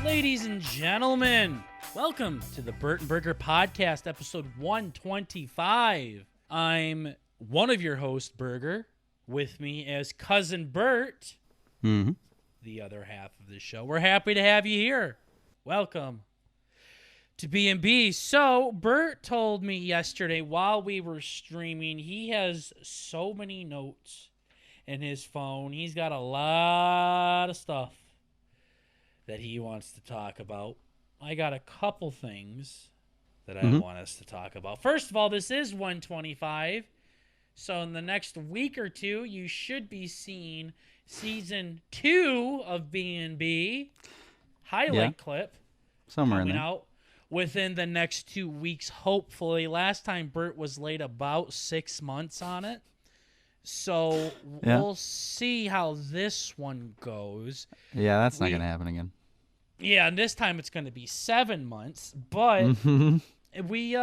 Ladies and gentlemen, welcome to the Burt and Burger Podcast, episode 125. I'm one of your hosts, Burger. With me as Cousin Burt, the other half of the show. We're happy to have you here. Welcome to B&B. So, Burt told me yesterday while we were streaming, he has so many notes in his phone. He's got a lot of stuff that he wants to talk about. I got a couple things that I want us to talk about. First of all, this is 125. So in the next week or two, you should be seeing season 2 of B&B highlight clip somewhere in there out within the next 2 weeks, hopefully. Last time Burt was late about 6 months on it. So we'll see how this one goes. Yeah, that's not going to happen again. Yeah, and this time it's going to be 7 months, but we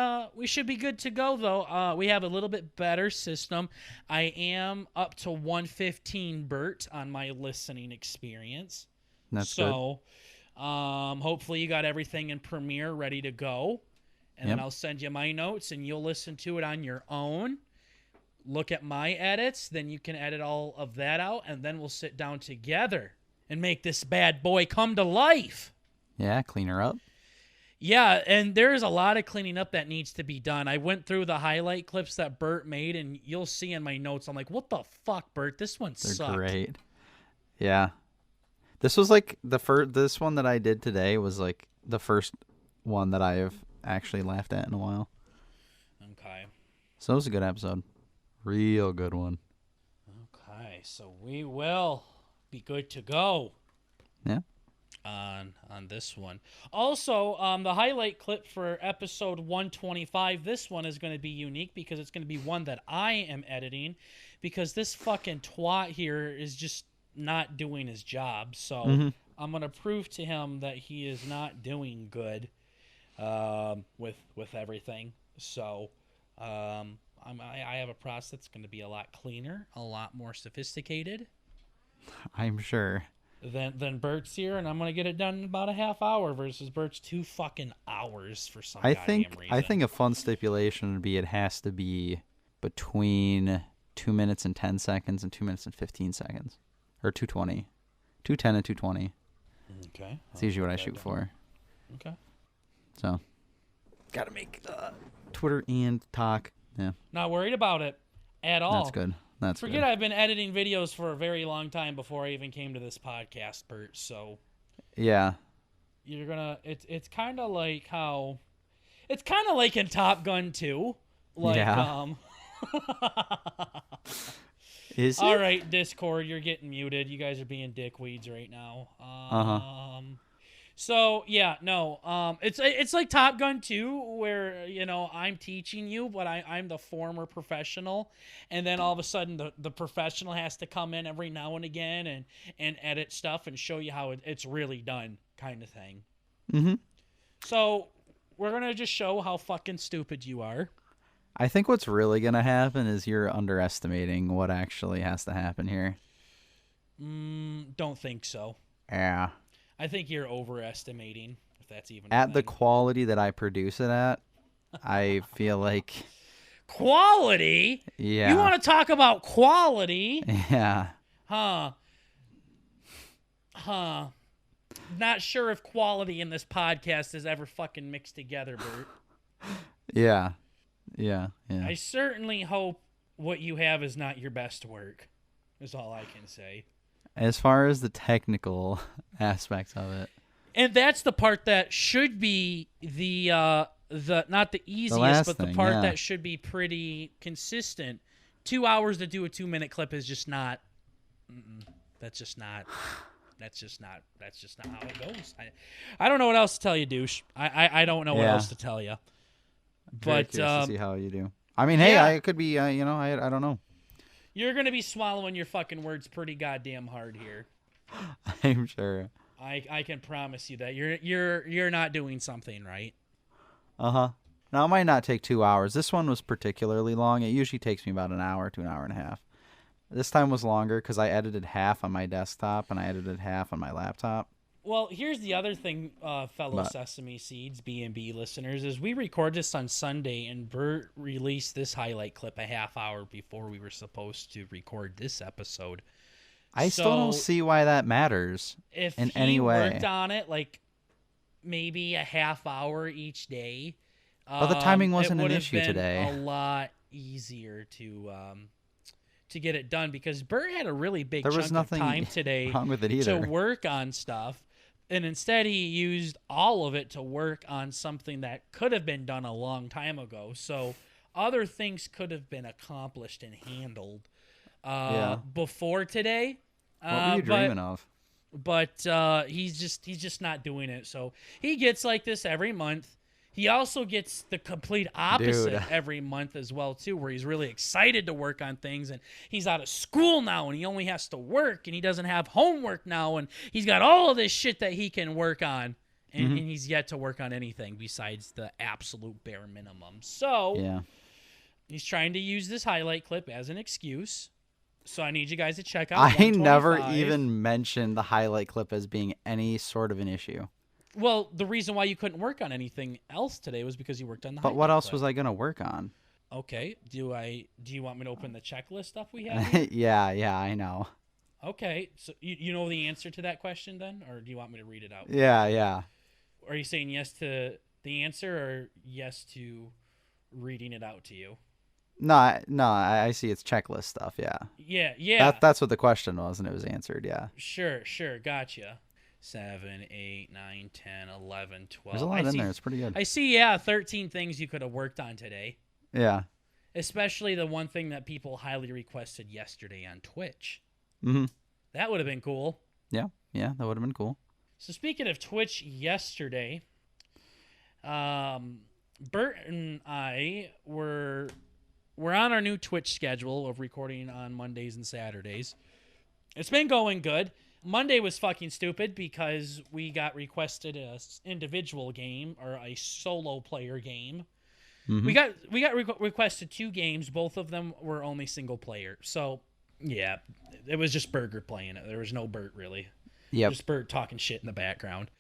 should be good to go, though. We have a little bit better system. I am up to 115 Burt on my listening experience. That's good. Hopefully you got everything in Premiere ready to go, and then I'll send you my notes, and you'll listen to it on your own. Look at my edits, then you can edit all of that out, and then we'll sit down together and make this bad boy come to life. Yeah, clean her up. Yeah, and there's a lot of cleaning up that needs to be done. I went through the highlight clips that Burt made, and you'll see in my notes, I'm like, what the fuck, Burt? This one sucked. They're great. Yeah. This was like this one that I did today was like the first one that I have actually laughed at in a while. Okay. So it was a good episode. Real good one. Okay, so we will be good to go. Yeah. On this one. Also, the highlight clip for episode 125, this one is going to be unique because it's going to be one that I am editing because this fucking twat here is just not doing his job. So I'm going to prove to him that he is not doing good with everything. So I have a process that's going to be a lot cleaner, a lot more sophisticated. I'm sure. Than Burt's here, and I'm going to get it done in about a half hour versus Burt's 2 fucking hours for some goddamn reason. I think a fun stipulation would be it has to be between 2 minutes and 10 seconds and 2 minutes and 15 seconds. Or 2:20. 2:10 and 2:20. Okay. That's usually what I shoot for. Okay. So, got to make Twitter and talk. Yeah. Not worried about it at all. That's good. Forget I've been editing videos for a very long time before I even came to this podcast, Burt. So yeah, you're gonna. It's kind of like how, it's kind of like in Top Gun 2. Like Is it? All right, Discord, you're getting muted. You guys are being dickweeds right now. So yeah, no, it's like Top Gun 2, where I'm teaching you, but I'm the former professional, and then all of a sudden the professional has to come in every now and again and edit stuff and show you how it's really done, kind of thing. So we're gonna just show how fucking stupid you are. I think what's really gonna happen is you're underestimating what actually has to happen here. Don't think so. Yeah. I think you're overestimating, if that's even at the quality that I produce it at. I feel like quality. Yeah. You want to talk about quality? Yeah. Huh. Not sure if quality in this podcast is ever fucking mixed together, Burt. Yeah. I certainly hope what you have is not your best work, is all I can say. As far as the technical aspects of it. And that's the part that should be the not the easiest, but the part that should be pretty consistent. 2 hours to do a 2-minute clip is just not. That's just not how it goes. I don't know what else to tell you, douche. I don't know what else to tell you. Very curious to see how you do. I mean, hey, I could be. I don't know. You're gonna be swallowing your fucking words pretty goddamn hard here. I'm sure. I can promise you that you're not doing something right. Now it might not take 2 hours. This one was particularly long. It usually takes me about an hour to an hour and a half. This time was longer because I edited half on my desktop and I edited half on my laptop. Well, here's the other thing, fellow But- Sesame Seeds B&B listeners, is we record this on Sunday, and Bert released this highlight clip a half hour before we were supposed to record this episode. I still don't see why that matters If in he any way. worked on it, like, maybe a half hour each day, But the timing wasn't it an would have issue been today. a lot easier to get it done, because Bert had a really big There was chunk nothing of time today wrong with it to either. work on stuff, and instead he used all of it to work on something that could have been done a long time ago. So other things could have been accomplished and handled before today. What were you dreaming of? But he's just not doing it. So he gets like this every month. He also gets the complete opposite Dude. every month as well, too, where he's really excited to work on things, and he's out of school now, and he only has to work, and he doesn't have homework now, and he's got all of this shit that he can work on, and, and he's yet to work on anything besides the absolute bare minimum. So Yeah. he's trying to use this highlight clip as an excuse. So I need you guys to check out I never 125. even mentioned the highlight clip as being any sort of an issue. Well, the reason why you couldn't work on anything else today was because you worked on the But highlight what else clip. was I going to work on? Okay. Do you want me to open the checklist stuff we have here? Yeah, I know. Okay. So you know the answer to that question then, or do you want me to read it out? Yeah. Are you saying yes to the answer or yes to reading it out to you? No, I see it's checklist stuff, yeah. Yeah. That's what the question was, and it was answered, yeah. Sure. Gotcha. 7, 8, 9, 10, 11, 12. There's a lot in there. It's pretty good. I see, 13 things you could have worked on today. Yeah. Especially the one thing that people highly requested yesterday on Twitch. Mm-hmm. That would have been cool. Yeah, that would have been cool. So speaking of Twitch yesterday, Bert and I were on our new Twitch schedule of recording on Mondays and Saturdays. It's been going good. Monday was fucking stupid because we got requested a individual game or a solo player game. Mm-hmm. We got requested 2 games. Both of them were only single player. So yeah, it was just Burger playing it. There was no Bert really. Yep. Just Bert talking shit in the background.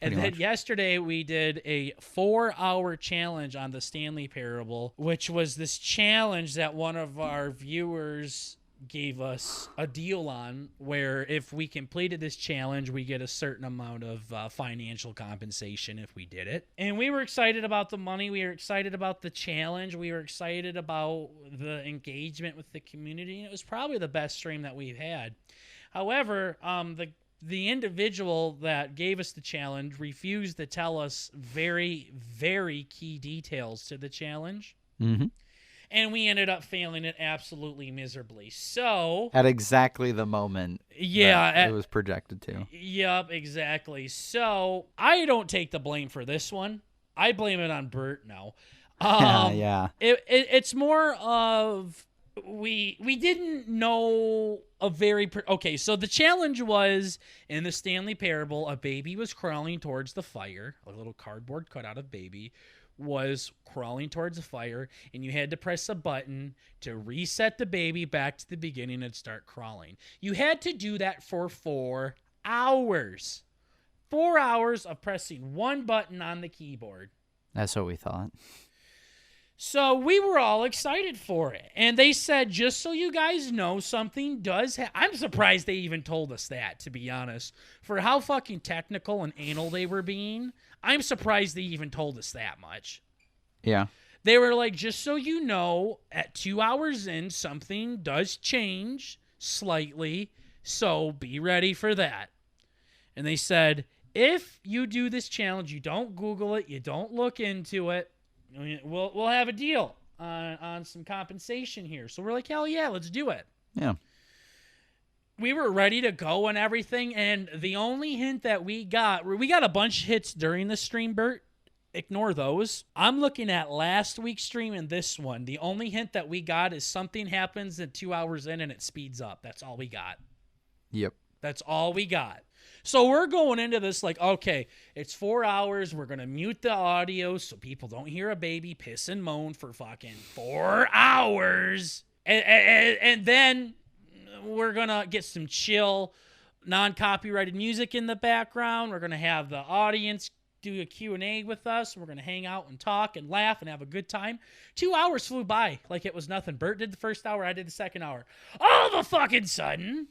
And Pretty then much. yesterday we did a 4-hour challenge on the Stanley Parable, which was this challenge that one of our viewers gave us a deal on, where if we completed this challenge, we get a certain amount of financial compensation if we did it. And we were excited about the money. We were excited about the challenge. We were excited about the engagement with the community. And it was probably the best stream that we've had. However, the individual that gave us the challenge refused to tell us very, very key details to the challenge. Mm-hmm. And we ended up failing it absolutely miserably. So At exactly the moment that it was projected to. Yep, exactly. So I don't take the blame for this one. I blame it on Bert now. Yeah. It's more of we didn't know a very okay. So the challenge was in the Stanley Parable, a baby was crawling towards the fire. A little cardboard cutout of baby was crawling towards the fire, and you had to press a button to reset the baby back to the beginning and start crawling. You had to do that for 4 hours. 4 hours of pressing one button on the keyboard. That's what we thought. So we were all excited for it. And they said, just so you guys know, something does I'm surprised they even told us that, to be honest. For how fucking technical and anal they were being, I'm surprised they even told us that much. Yeah. They were like, just so you know, at 2 hours in, something does change slightly, so be ready for that. And they said, if you do this challenge, you don't Google it, you don't look into it, we'll have a deal on some compensation here. So we're like, hell yeah, let's do it. Yeah. We were ready to go and everything, and the only hint that we got a bunch of hits during the stream, Bert. Ignore those. I'm looking at last week's stream and this one. The only hint that we got is something happens at 2 hours in and it speeds up. That's all we got. Yep. That's all we got. So we're going into this like, okay, it's 4 hours. We're going to mute the audio so people don't hear a baby piss and moan for fucking 4 hours. And then we're going to get some chill non-copyrighted music in the background. We're going to have the audience do a Q&A with us. We're going to hang out and talk and laugh and have a good time. 2 hours flew by like it was nothing. Bert did the first hour. I did the second hour. All of a fucking sudden,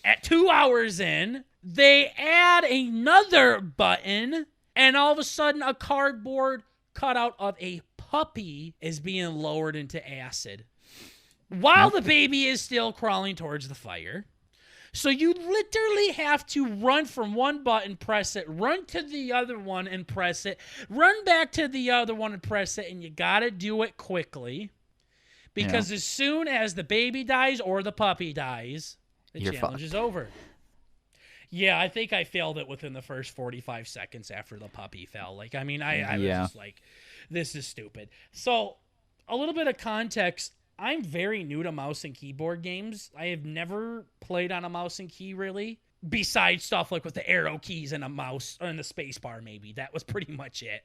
at 2 hours in, they add another button, and all of a sudden a cardboard cutout of a puppy is being lowered into acid while the baby is still crawling towards the fire. So you literally have to run from one button, press it, run to the other one and press it, run back to the other one and press it, and you got to do it quickly because as soon as the baby dies or the puppy dies, the challenge is over. Yeah, I think I failed it within the first 45 seconds after the puppy fell. Like, I mean, I was just like, this is stupid. So a little bit of context. I'm very new to mouse and keyboard games. I have never played on a mouse and key, really, besides stuff like with the arrow keys and a mouse and the space bar, maybe. That was pretty much it.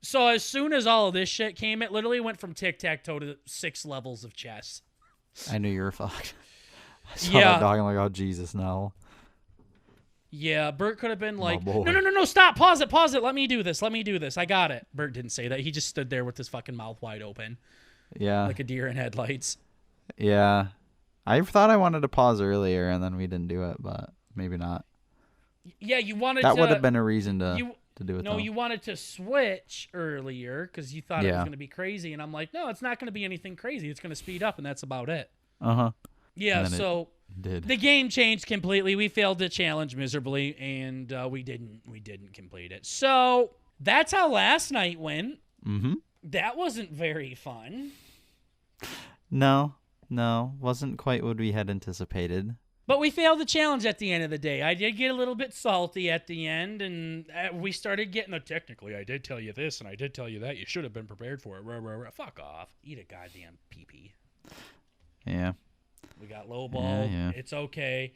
So as soon as all of this shit came, it literally went from tic-tac-toe to 6 levels of chess. I knew you were fucked. I saw that dog, I'm like, oh, Jesus, no. Yeah, Bert could have been like, no, stop, pause it, let me do this, I got it. Bert didn't say that. He just stood there with his fucking mouth wide open. Yeah. Like a deer in headlights. Yeah. I thought I wanted to pause earlier, and then we didn't do it, but maybe not. Yeah, you wanted that would have been a reason to do it, No, you wanted to switch earlier because you thought it was going to be crazy, and I'm like, no, it's not going to be anything crazy. It's going to speed up, and that's about it. Uh-huh. Yeah, so the game changed completely. We failed the challenge miserably, and we didn't complete it. So that's how last night went. Mm-hmm. That wasn't very fun. No, wasn't quite what we had anticipated. But we failed the challenge at the end of the day. I did get a little bit salty at the end, and we started getting the technically, I did tell you this, and I did tell you that. You should have been prepared for it. Fuck off. Eat a goddamn pee-pee. Yeah. We got lowballed. Yeah. It's okay.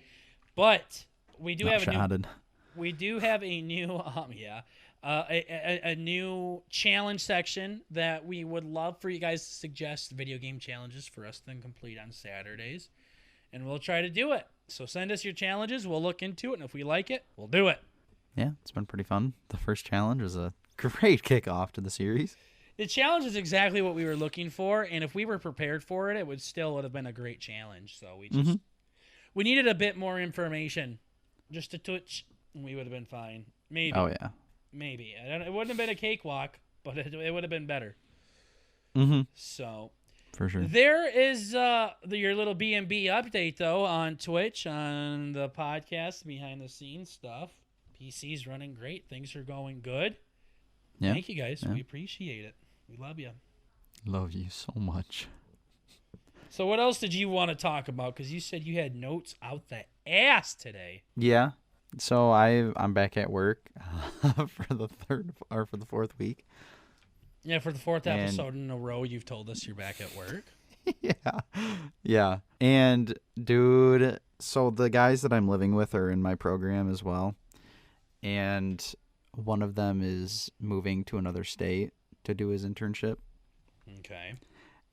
But we do have a new a new challenge section that we would love for you guys to suggest video game challenges for us to complete on Saturdays, and we'll try to do it. So send us your challenges. We'll look into it, and if we like it, we'll do it. Yeah, it's been pretty fun. The first challenge was a great kickoff to the series. The challenge is exactly what we were looking for, and if we were prepared for it, it would have been a great challenge. So we needed a bit more information, just a touch, and we would have been fine. Maybe. Oh yeah. Maybe. It wouldn't have been a cakewalk, but it would have been better. Mm-hmm. So, for sure. There is your little B&B update, though, on Twitch, on the podcast, behind-the-scenes stuff. PC's running great. Things are going good. Yeah. Thank you, guys. Yeah. We appreciate it. We love you. Love you so much. So what else did you want to talk about? Because you said you had notes out the ass today. Yeah. So I'm back at work for the fourth week. Yeah, for the fourth episode in a row, you've told us you're back at work. Yeah. And dude, so the guys that I'm living with are in my program as well, and one of them is moving to another state to do his internship. Okay.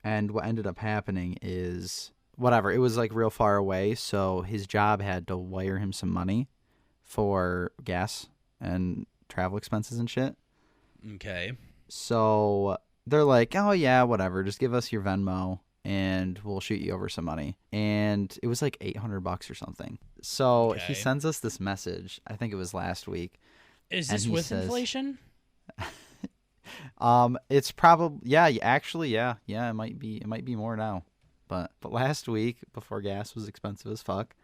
And what ended up happening is it was like real far away, so his job had to wire him some money for gas and travel expenses and shit. Okay. So they're like, oh yeah, whatever, just give us your Venmo and we'll shoot you over some money. And it was like $800 or something. So he sends us this message. I think it was last week. Is this with inflation? It's probably it might be more now. But last week, before gas was expensive as fuck,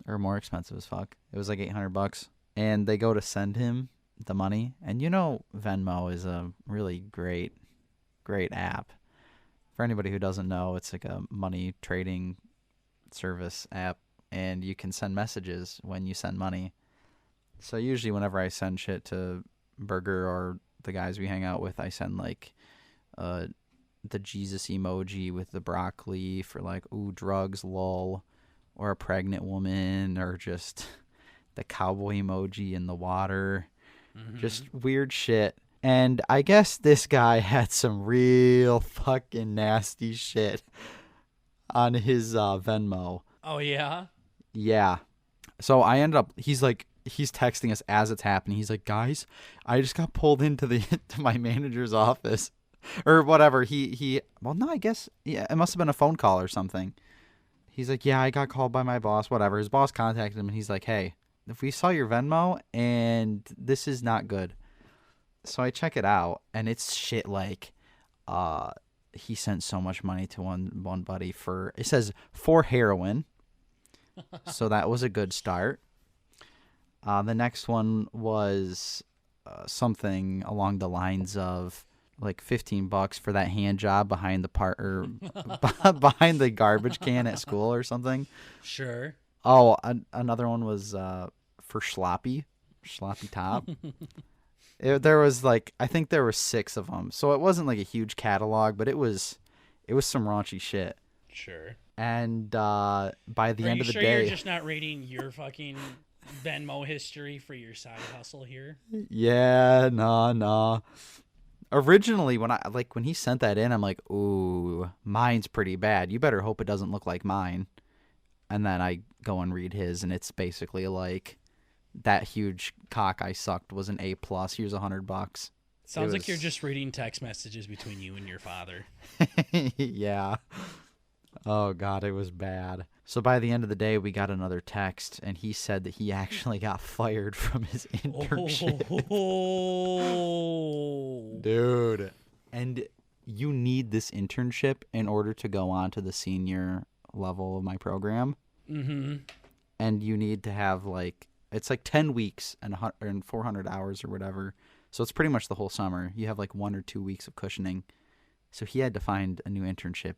or more expensive as fuck, it was like $800, and they go to send him the money, and Venmo is a really great app. For anybody who doesn't know, it's like a money trading service app, and you can send messages when you send money. So usually whenever I send shit to Burger or the guys we hang out with, I send like the Jesus emoji with the broccoli for like, ooh, drugs, lol, or a pregnant woman, or just the cowboy emoji in the water. Mm-hmm. Just weird shit. And I guess this guy had some real fucking nasty shit on his Venmo. Oh, yeah? Yeah. So I ended up, he's texting us as it's happening. He's like, guys, I just got pulled into to my manager's office or whatever. Well, no, I guess, yeah, it must have been a phone call or something. He's like, yeah, I got called by my boss, whatever. His boss contacted him and he's like, hey, if we saw your Venmo and this is not good. So I check it out and it's shit like, he sent so much money to one buddy it says for heroin. So that was a good start. The next one was something along the lines of like $15 for that hand job behind behind the garbage can at school or something. Sure. Oh, another one was for sloppy top. There was I think there were 6 of them, so it wasn't like a huge catalog, but it was some raunchy shit. Sure. And by the end of the day, you're just not rating your fucking Venmo history for your side hustle here? Yeah, nah. Originally, when he sent that in, I'm like, ooh, mine's pretty bad. You better hope it doesn't look like mine. And then I go and read his, and it's basically like, that huge cock I sucked was an A+. Here's $100. Sounds like you're just reading text messages between you and your father. Yeah. Oh, God, it was bad. So by the end of the day, we got another text, and he said that he actually got fired from his internship. Oh. Dude. And you need this internship in order to go on to the senior level of my program. Mm-hmm. And you need to have, it's 10 weeks and 400 hours or whatever. So it's pretty much the whole summer. You have 1 or 2 weeks of cushioning. So he had to find a new internship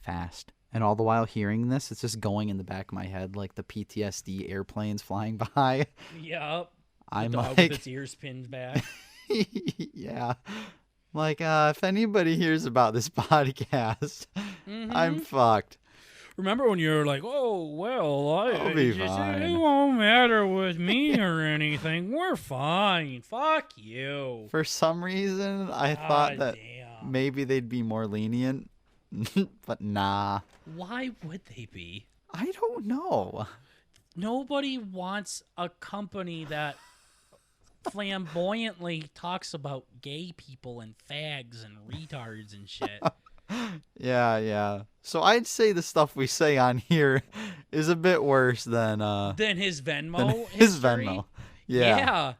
fast. And all the while hearing this, it's just going in the back of my head like the PTSD airplanes flying by. Yep. I'm the dog with its ears pinned back. Yeah. If anybody hears about this podcast, I'm fucked. Remember when you were like, oh, well, I'll be fine. It won't matter with me or anything. We're fine. Fuck you. For some reason, I thought that maybe they'd be more lenient. But nah. Why would they be? I don't know. Nobody wants a company that flamboyantly talks about gay people and fags and retards and shit. Yeah. So I'd say the stuff we say on here is a bit worse than his Venmo. His Venmo. Yeah.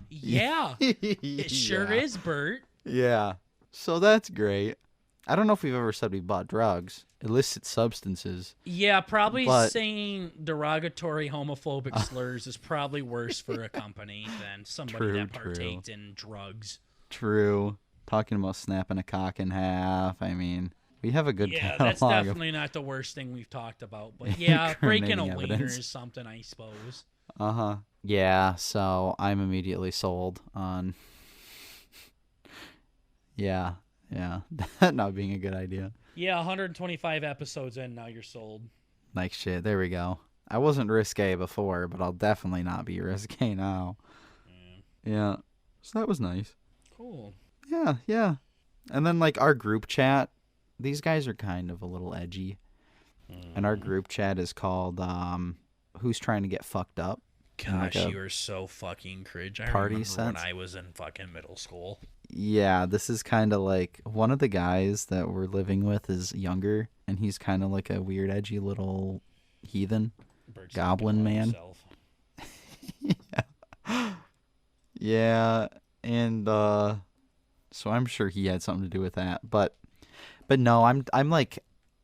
It sure is, Bert. Yeah. So that's great. I don't know if we've ever said we bought drugs, illicit substances. Yeah, probably saying derogatory homophobic slurs is probably worse for a company than somebody that partaked in drugs. True. Talking about snapping a cock in half. I mean, we have a good catalog. That's definitely not the worst thing we've talked about. But yeah, breaking a wiener is something, I suppose. Uh-huh. Yeah, so I'm immediately sold on... Yeah, that not being a good idea. Yeah, 125 episodes in, now you're sold. Like shit, there we go. I wasn't risque before, but I'll definitely not be risque now. Yeah. So that was nice. Cool. Yeah. And then our group chat, these guys are kind of a little edgy. And our group chat is called Who's Trying to Get Fucked Up? Gosh, you were so fucking cringe. I remember when I was in fucking middle school. Yeah, this is kind of one of the guys that we're living with is younger, and he's kind of like a weird, edgy little heathen goblin man. Yeah, and so I'm sure he had something to do with that. But no, I'm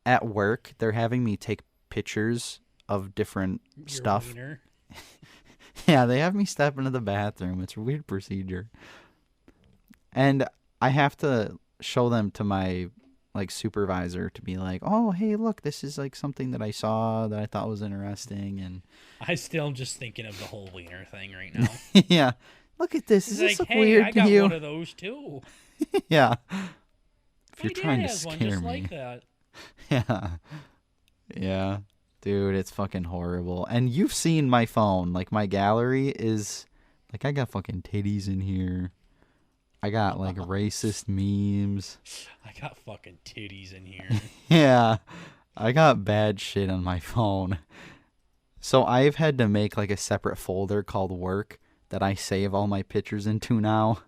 at work. They're having me take pictures of different stuff. Wiener. Yeah, they have me step into the bathroom. It's a weird procedure. And I have to show them to my supervisor to be like, oh, hey, look, this is something that I saw that I thought was interesting. And I still am just thinking of the whole wiener thing right now. Yeah. Look at this. Does this look hey, weird I to got you? one of those too. Yeah. If My you're trying to dad has scare one just me. like that. Yeah. Dude, it's fucking horrible. And you've seen my phone. My gallery is I got fucking titties in here. I got racist memes. I got fucking titties in here. Yeah. I got bad shit on my phone. So I've had to make like a separate folder called work that I save all my pictures into now.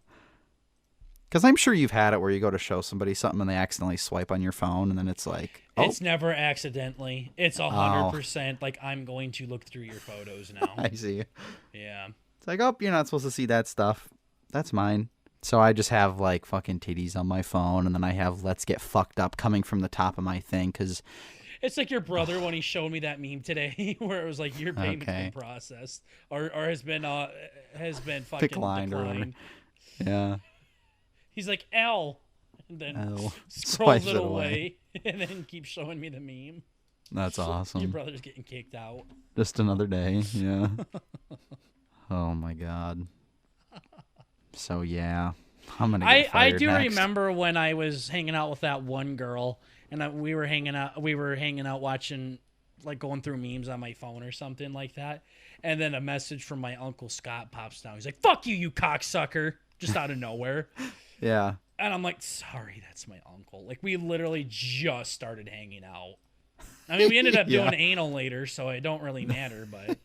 Because I'm sure you've had it where you go to show somebody something and they accidentally swipe on your phone and then it's like, oh. It's never accidentally. It's 100% like, I'm going to look through your photos now. I see. Yeah. It's like, oh, you're not supposed to see that stuff. That's mine. So I just have like fucking titties on my phone and then I have let's get fucked up coming from the top of my thing because... It's like your brother when he showed me that meme today where it was like your payment's been processed or has been fucking declined. Yeah. He's like, L. And then L. scrolls it away and then keeps showing me the meme. That's awesome. Your brother's getting kicked out. Just another day. Yeah. Oh my God. So yeah. I'm gonna get fired I do next. remember when I was hanging out with that one girl and we were hanging out watching, like going through memes on my phone or something like that. And then a message from my Uncle Scott pops down. He's like, fuck you, you cocksucker. Just out of nowhere. Yeah. And I'm like, sorry, that's my uncle. Like, we literally just started hanging out. I mean, we ended up doing anal later, so it don't really matter, but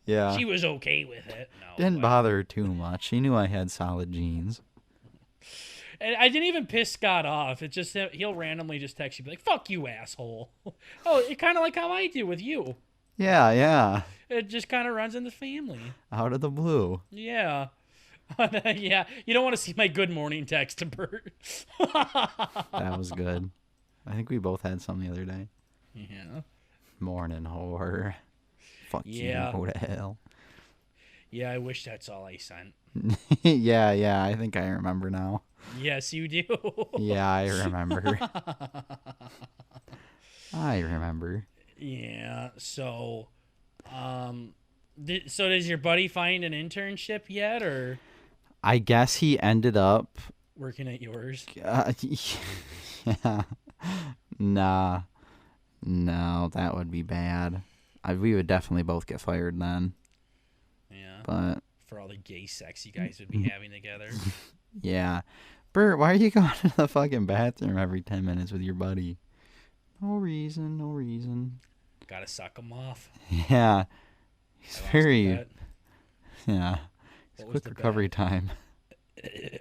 yeah. She was okay with it. Didn't bother her too much. She knew I had solid genes. And I didn't even piss Scott off. It's just he'll randomly just text you, be like, fuck you, asshole. Oh, it kind of like how I do with you. Yeah. It just kind of runs in the family. Out of the blue. Yeah. Yeah. You don't want to see my good morning text to Bert. That was good. I think we both had some the other day. Yeah. Morning whore. Fuck you, go to hell. Yeah, I wish that's all I sent. Yeah, I think I remember now. Yes, you do. Yeah, I remember. I remember. Yeah, so, does your buddy find an internship yet, or? I guess he ended up working at yours. Yeah. Nah. No, that would be bad. We would definitely both get fired then. Yeah. But for all the gay sex you guys would be having together. Yeah. Bert, why are you going to the fucking bathroom every 10 minutes with your buddy? No reason. Gotta suck him off. Yeah. He's very... Yeah. It's quick recovery time.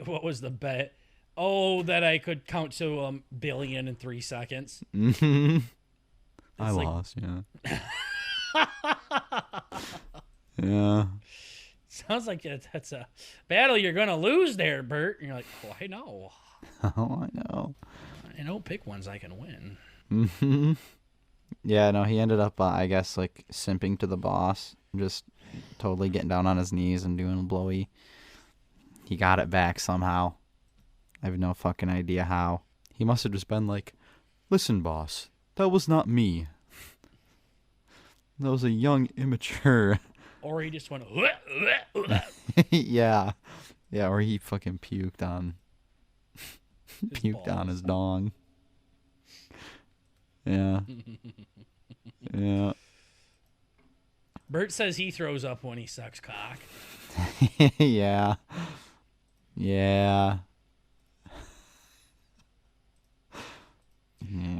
What was the bet? Oh, that I could count to 1 billion in 3 seconds. Mm-hmm. I lost, yeah. Yeah. Sounds like that's a battle you're going to lose there, Bert. And you're like, oh, I know. Oh, I know. I don't pick ones I can win. Mm-hmm. Yeah, no, he ended up, I guess, like, simping to the boss. Just totally getting down on his knees and doing a blowy. He got it back somehow. I have no fucking idea how. He must have just been like, listen, boss, that was not me. That was a young, immature... Or he just went... Yeah, or he fucking puked on... on his dong. Yeah. Yeah. Bert says he throws up when he sucks cock. Yeah. I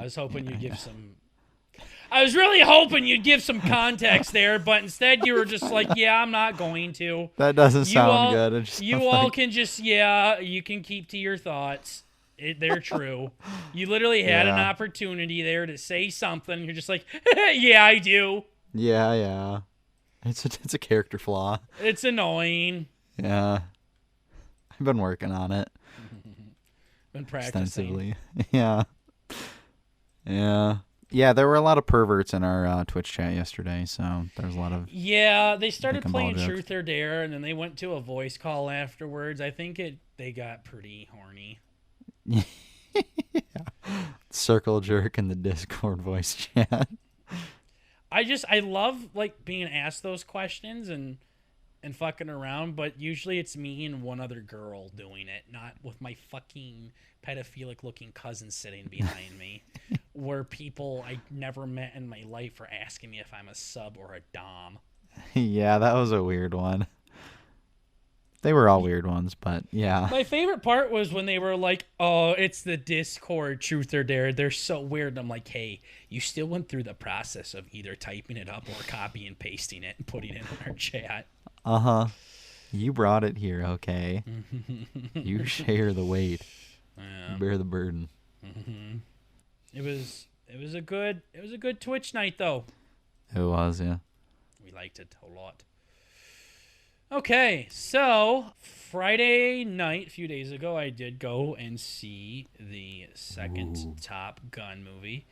was hoping you'd give some... I was really hoping you'd give some context there, but instead you were just like, yeah, I'm not going to. That doesn't sound good. You all can just, you can keep to your thoughts. They're true. You literally had an opportunity there to say something. You're just like, yeah, I do. Yeah. It's a character flaw. It's annoying. Yeah. I've been working on it. Been practicing. Extensively. Yeah, there were a lot of perverts in our Twitch chat yesterday, so there's a lot of... Yeah, they started playing Truth or Dare, and then they went to a voice call afterwards. I think they got pretty horny. Yeah. Circle jerk in the Discord voice chat. I love like being asked those questions and fucking around, but usually it's me and one other girl doing it, not with my fucking pedophilic looking cousin sitting behind me, where people I never met in my life are asking me if I'm a sub or a dom. Yeah, that was a weird one. They were all weird ones, but yeah. My favorite part was when they were like, "Oh, it's the Discord truth or dare. They're so weird." And I'm like, "Hey, you still went through the process of either typing it up or copy and pasting it and putting it in our chat." You brought it here, okay? You share the weight. Yeah. You bear the burden. It was a good Twitch night though. It was, yeah. We liked it a lot. Okay, so Friday night, a few days ago, I did go and see the second Top Gun movie.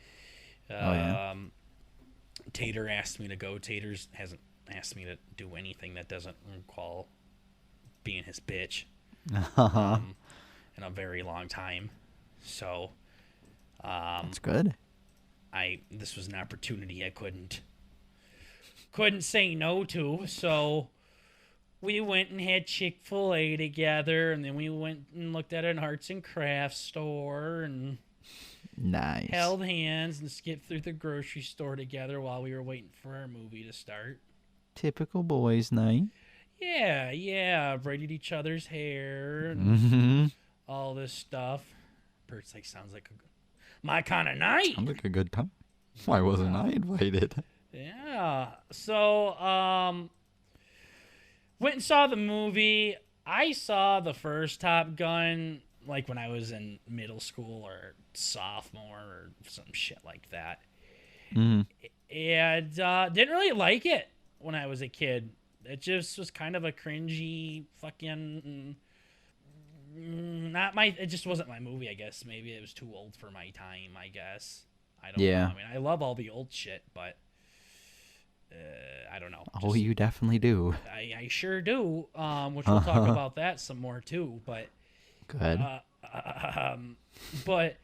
Tater asked me to go. Taters hasn't asked me to do anything that doesn't call being his bitch in a very long time. So That's good. This was an opportunity I couldn't say no to. So we went and had Chick-fil-A together, and then we went and looked at an arts and crafts store and Nice. held hands and skipped through the grocery store together while we were waiting for our movie to start. Typical boys' night. Yeah, braided each other's hair and all this stuff. Bert's like, sounds like my kind of night. Sounds like a good time. Why wasn't I invited? Yeah. So, went and saw the movie. I saw the first Top Gun like when I was in middle school or sophomore or some shit like that. And didn't really like it when I was a kid. It just was kind of a cringy fucking it just wasn't my movie, I guess. Maybe it was too old for my time, I guess. I don't know. I mean, I love all the old shit, but I don't know. Oh, you definitely do. I sure do. Which we'll talk about that some more too, but good. But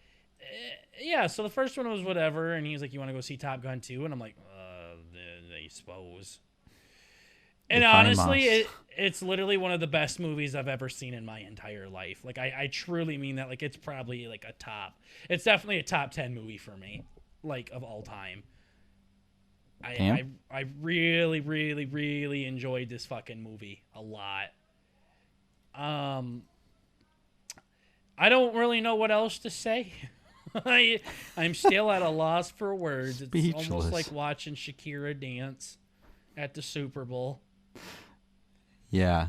yeah, so the first one was whatever, and he was like, "You want to go see Top Gun 2?" And I'm like, I suppose. And honestly, it's literally one of the best movies I've ever seen in my entire life. Like, I truly mean that. Like, it's probably like it's definitely a top 10 movie for me, like, of all time. I really, really, really enjoyed this fucking movie a lot. I don't really know what else to say. I'm still at a loss for words. It's Speechless. Almost like watching Shakira dance at the Super Bowl. Yeah.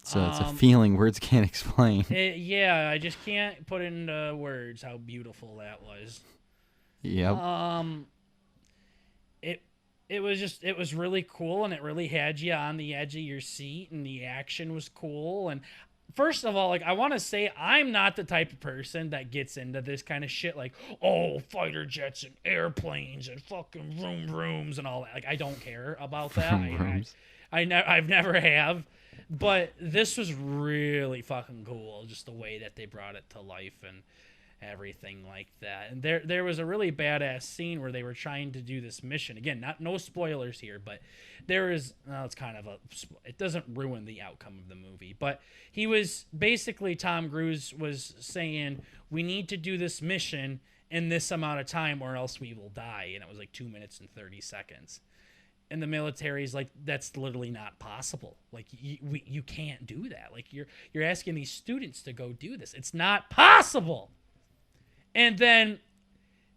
So it's a feeling words can't explain. I just can't put into words how beautiful that was. Yep. It was really cool, and it really had you on the edge of your seat, and the action was cool. And first of all, like, I want to say I'm not the type of person that gets into this kind of shit, like, oh, fighter jets and airplanes and fucking rooms and all that. Like, I don't care about that. I've never have. But this was really fucking cool, just the way that they brought it to life and everything like that. And there was a really badass scene where they were trying to do this mission. Again, no spoilers here, but there is, it's kind of it doesn't ruin the outcome of the movie. But he was basically, Tom Cruise was saying, we need to do this mission in this amount of time or else we will die. And it was like 2 minutes and 30 seconds. And the military's like, that's literally not possible. Like, you can't do that. Like, you're asking these students to go do this. It's not possible. And then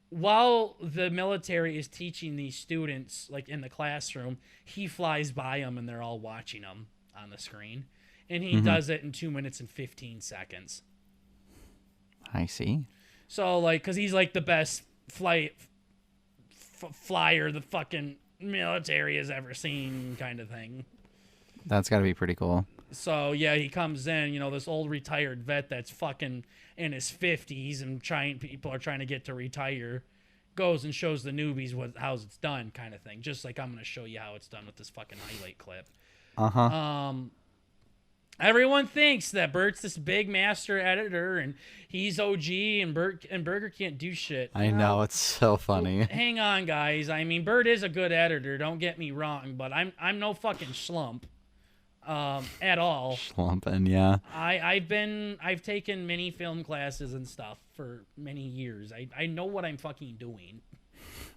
while the military is teaching these students, like in the classroom, he flies by them and they're all watching him on the screen. And he does it in 2 minutes and 15 seconds. I see. So, like, because he's like the best flyer the fucking military has ever seen, kind of thing. That's got to be pretty cool. So, yeah, he comes in, this old retired vet that's fucking in his 50s and people are trying to get to retire, goes and shows the newbies how it's done, kind of thing. Just like I'm going to show you how it's done with this fucking highlight clip. Everyone thinks that Bert's this big master editor and he's OG and Burger can't do shit. I know, it's so funny. Hang on, guys. I mean, Bert is a good editor, don't get me wrong, but I'm no fucking schlump at all. Schlumping, yeah. I've taken many film classes and stuff for many years. I know what I'm fucking doing.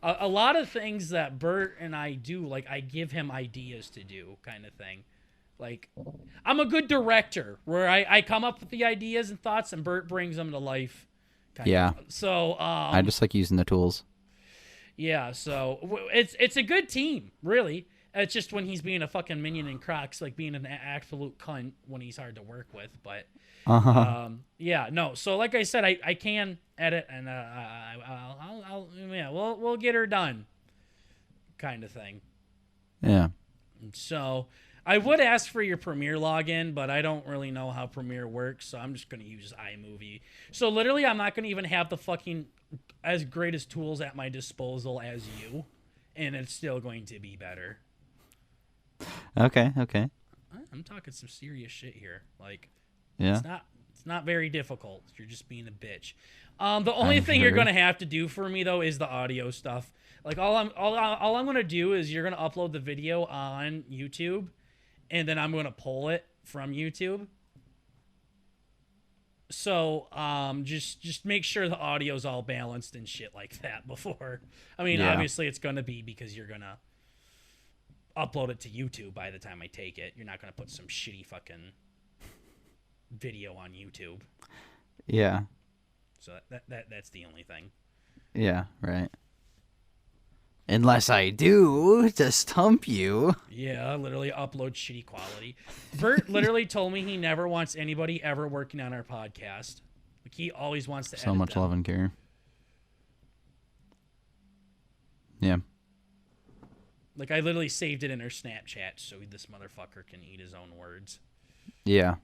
A lot of things that Bert and I do, like, I give him ideas to do, kind of thing. Like, I'm a good director where I come up with the ideas and thoughts and Bert brings them to life. Yeah. So I just like using the tools. yeah, so it's a good team, really. It's just when he's being a fucking minion and Crocs, like being an absolute cunt when he's hard to work with. But yeah, no. So like I said, I can edit and we'll get her done, kind of thing. Yeah. So I would ask for your Premiere login, but I don't really know how Premiere works, so I'm just going to use iMovie. So literally, I'm not going to even have the fucking as great as tools at my disposal as you, and it's still going to be better. Okay. I'm talking some serious shit here. Like, Yeah. it's not very difficult. You're just being a bitch. The only thing you're gonna have to do for me though is the audio stuff. Like all I'm gonna do is you're gonna upload the video on YouTube, and then I'm gonna pull it from YouTube. So just make sure the audio's all balanced and shit like that before. I mean, obviously it's gonna be because you're gonna upload it to YouTube by the time I take it. You're not gonna put some shitty fucking video on YouTube. Yeah. So that's the only thing. Yeah, right. Unless I do to stump you. Yeah, literally upload shitty quality. Bert literally told me he never wants anybody ever working on our podcast. Like he always wants to edit So much them. love and care. Yeah. Like I literally saved it in our Snapchat so this motherfucker can eat his own words. Yeah.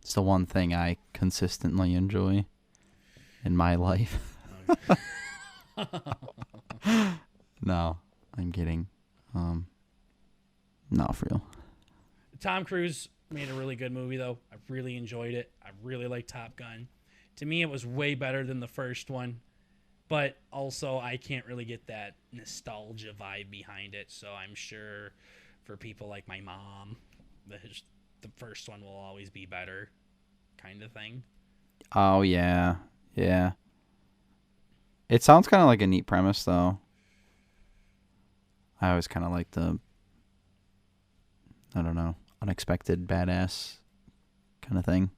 It's the one thing I consistently enjoy in my life. No, I'm kidding. Not for real. Tom Cruise made a really good movie, though. I really enjoyed it. I really like Top Gun. To me, it was way better than the first one. But also, I can't really get that nostalgia vibe behind it. So I'm sure for people like my mom, the first one will always be better, kind of thing. Oh, yeah. Yeah. It sounds kind of like a neat premise, though. I always kind of like the, I don't know, unexpected badass kind of thing.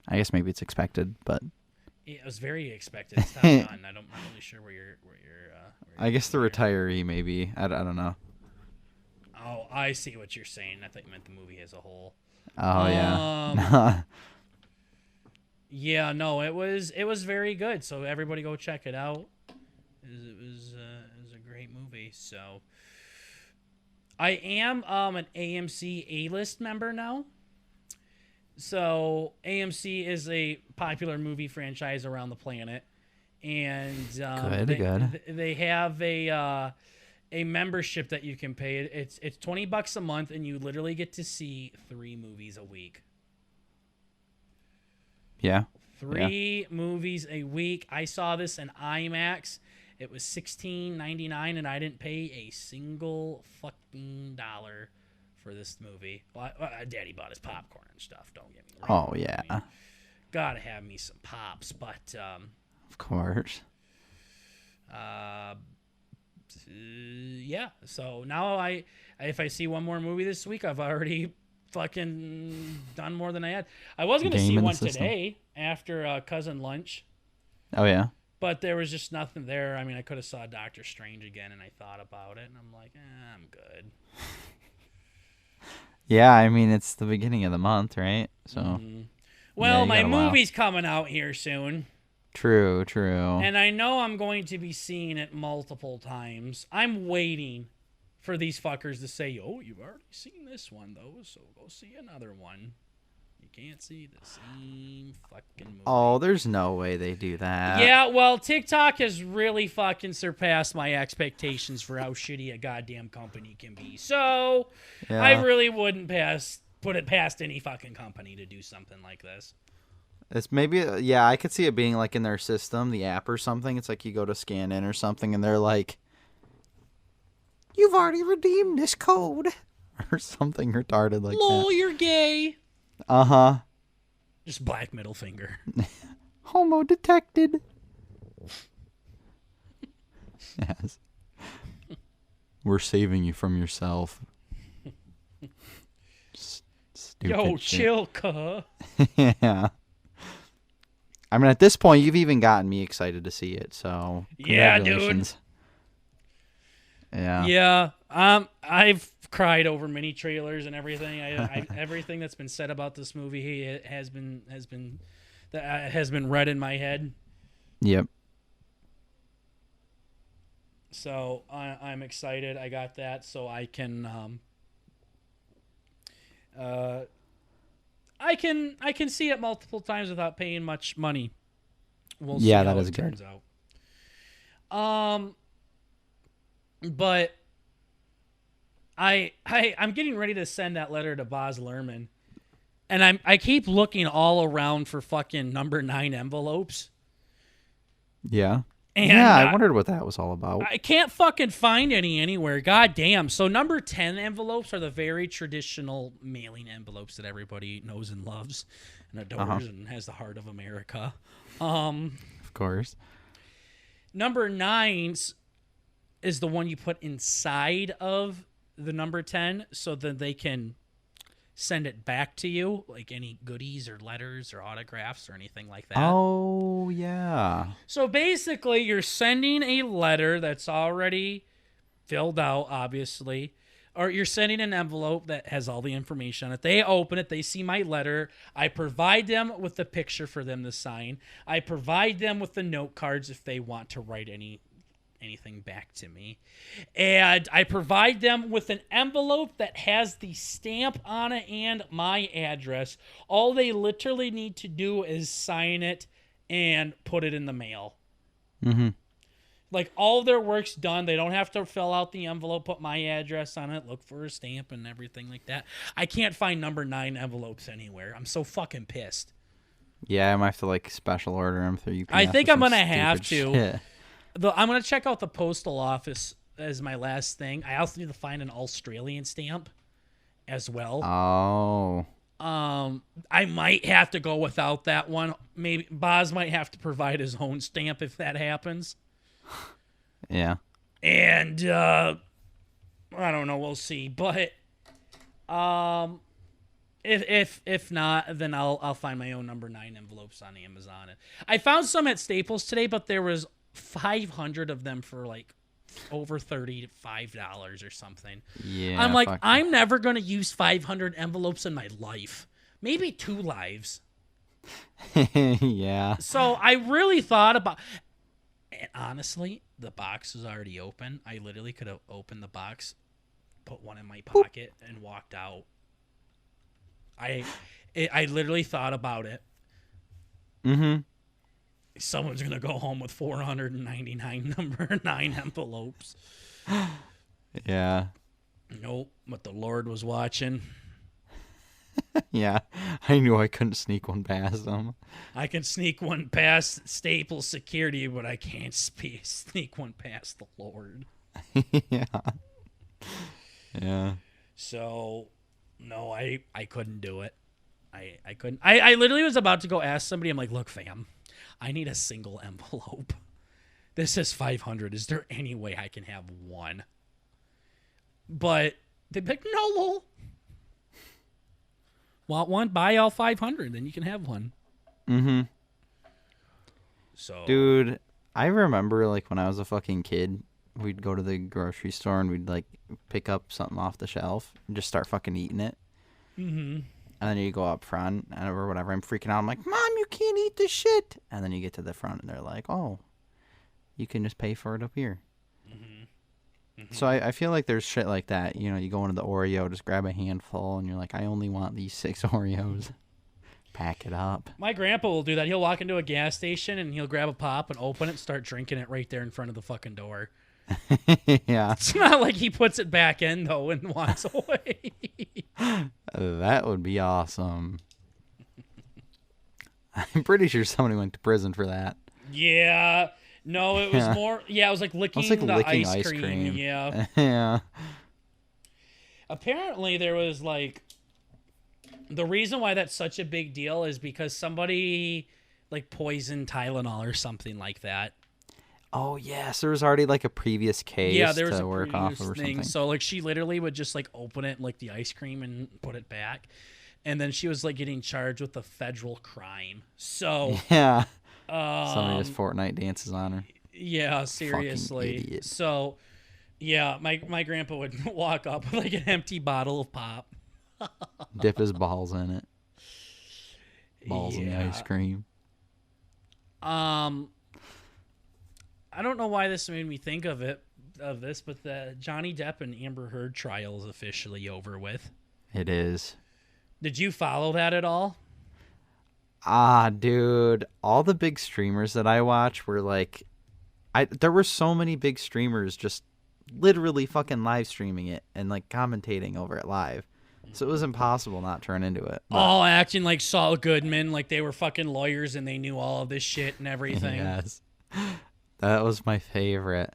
I guess maybe it's expected, but it was very expected. It's Top Gun. I'm not really sure where you're I guess the retiree, maybe. I don't know. Oh, I see what you're saying. I thought you meant the movie as a whole. Oh, yeah. Yeah, no, it was very good. So everybody go check it out. It was a great movie. So I am an AMC A-list member now. So AMC is a popular movie franchise around the planet, and they have a membership that you can pay. It's $20 a month, and you literally get to see 3 movies a week. Yeah. 3 movies a week. I saw this in IMAX. It was $16.99, and I didn't pay a single fucking dollar for this movie. Well, Daddy bought his popcorn and stuff. Don't get me wrong. Oh, yeah. I mean, gotta have me some pops, but of course. Yeah. So now if I see one more movie this week, I've already fucking done more than I had. I was gonna see one today after cousin lunch. Oh, yeah. But there was just nothing there. I mean, I could have saw Doctor Strange again, and I thought about it, and I'm like, I'm good. Yeah, I mean, it's the beginning of the month, right? So. Well, my movie's coming out here soon. True. And I know I'm going to be seeing it multiple times. I'm waiting for these fuckers to say, oh, you've already seen this one, though, so go see another one. You can't see the same fucking movie. Oh, there's no way they do that. Yeah, well, TikTok has really fucking surpassed my expectations for how shitty a goddamn company can be. So, yeah. I really wouldn't put it past any fucking company to do something like this. It's maybe, yeah, I could see it being like in their system, the app or something. It's like you go to scan in or something, and they're like, you've already redeemed this code. Or something retarded like that. Lol, you're gay. Uh-huh. Just black middle finger. Homo detected. Yes. We're saving you from yourself. stupid Yo, shit. chill, cuh. Yeah. I mean, at this point, you've even gotten me excited to see it. So Yeah, dude. congratulations. Yeah. Yeah. I've cried over mini trailers and everything. Everything that's been said about this movie has been read in my head. Yep. So I'm excited. I got that, so I can I can see it multiple times without paying much money. We'll see Yeah, how that is it good. turns out. But I'm getting ready to send that letter to Baz Luhrmann, and I keep looking all around for fucking number 9 envelopes. Yeah. And yeah, I wondered what that was all about. I can't fucking find any anywhere. God damn. So number 10 envelopes are the very traditional mailing envelopes that everybody knows and loves and adores and has the heart of America. Of course. Number 9's is the one you put inside of the number 10 so that they can send it back to you, like any goodies or letters or autographs or anything like that. Oh, yeah. So basically, you're sending a letter that's already filled out, obviously, or you're sending an envelope that has all the information on it. They open it. They see my letter. I provide them with the picture for them to sign. I provide them with the note cards if they want to write anything back to me. And I provide them with an envelope that has the stamp on it and my address. All they literally need to do is sign it and put it in the mail. Mm-hmm. Like, all their work's done. They don't have to fill out the envelope, put my address on it, look for a stamp and everything like that. I can't find number 9 envelopes anywhere. I'm so fucking pissed. Yeah, I might have to, like, special order them through UPS. I think I'm going to stupid have to. shit. I'm going to check out the postal office as my last thing. I also need to find an Australian stamp as well. Oh. I might have to go without that one. Maybe Boz might have to provide his own stamp if that happens. Yeah. And I don't know, we'll see. But if not, then I'll find my own number 9 envelopes on Amazon. I found some at Staples today, but there was 500 of them for like over $35 or something. Yeah. I'm like, I'm never going to use 500 envelopes in my life. Maybe 2 lives. Yeah. So I really thought about, and honestly, the box was already open. I literally could have opened the box, put one in my pocket, and walked out. I literally thought about it. Mm-hmm. Someone's going to go home with 499 number 9 envelopes. Yeah. Nope, but the Lord was watching. Yeah. I knew I couldn't sneak one past them. I can sneak one past Staples security, but I can't sneak one past the Lord. Yeah. Yeah. So, no, I couldn't do it. I couldn't. I literally was about to go ask somebody. I'm like, look, fam, I need a single envelope. This is 500. Is there any way I can have one? But they'd be like, no, lol. Want one? Buy all 500, then you can have one. Mm-hmm. So, Dude, I remember, like, when I was a fucking kid, we'd go to the grocery store and we'd, like, pick up something off the shelf and just start fucking eating it. Mm-hmm. And then you go up front or whatever. I'm freaking out. I'm like, Mom, you can't eat this shit. And then you get to the front and they're like, oh, you can just pay for it up here. Mm-hmm. Mm-hmm. So I feel like there's shit like that. You know, you go into the Oreo, just grab a handful, and you're like, I only want these 6 Oreos. Pack it up. My grandpa will do that. He'll walk into a gas station and he'll grab a pop and open it and start drinking it right there in front of the fucking door. Yeah. It's not like he puts it back in, though, and walks away. That would be awesome. I'm pretty sure somebody went to prison for that. Yeah. No, it was more... Yeah, it was like licking, ice cream. Yeah. Yeah. Apparently, there was, like... The reason why that's such a big deal is because somebody, like, poisoned Tylenol or something like that. Oh, yes. There was already, like, a previous case Yeah, there was to a work previous off of or thing. something. So, like, she literally would just, like, open it, like, the ice cream and put it back. and then she was like getting charged with a federal crime. So Yeah. Somebody just Fortnite dances on her. Yeah, seriously. Idiot. So yeah, my grandpa would walk up with like an empty bottle of pop. Dip his balls in it. Balls in the ice cream. I don't know why this made me think of this, but the Johnny Depp and Amber Heard trial is officially over with. It is. Did you follow that at all? Dude, all the big streamers that I watch were like, there were so many big streamers just literally fucking live streaming it and like commentating over it live. So it was impossible not to run into it. But, all acting like Saul Goodman, like they were fucking lawyers and they knew all of this shit and everything. Yes. That was my favorite.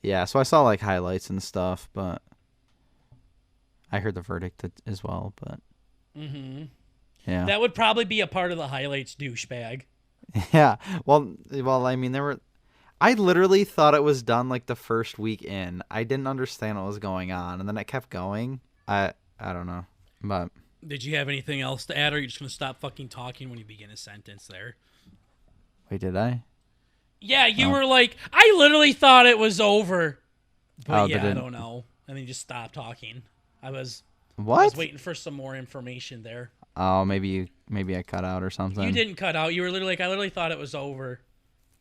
Yeah, so I saw like highlights and stuff, but I heard the verdict as well, but yeah. That would probably be a part of the highlights, douchebag. Yeah. Well, I mean, I literally thought it was done like the first week in. I didn't understand what was going on, and then it kept going. I don't know, but did you have anything else to add, or are you just gonna stop fucking talking when you begin a sentence there? Wait, did I? Yeah, you were like, I literally thought it was over, but I don't know, and then you just stopped talking. I was waiting for some more information there. Oh, maybe I cut out or something. You didn't cut out. You were literally like, I literally thought it was over,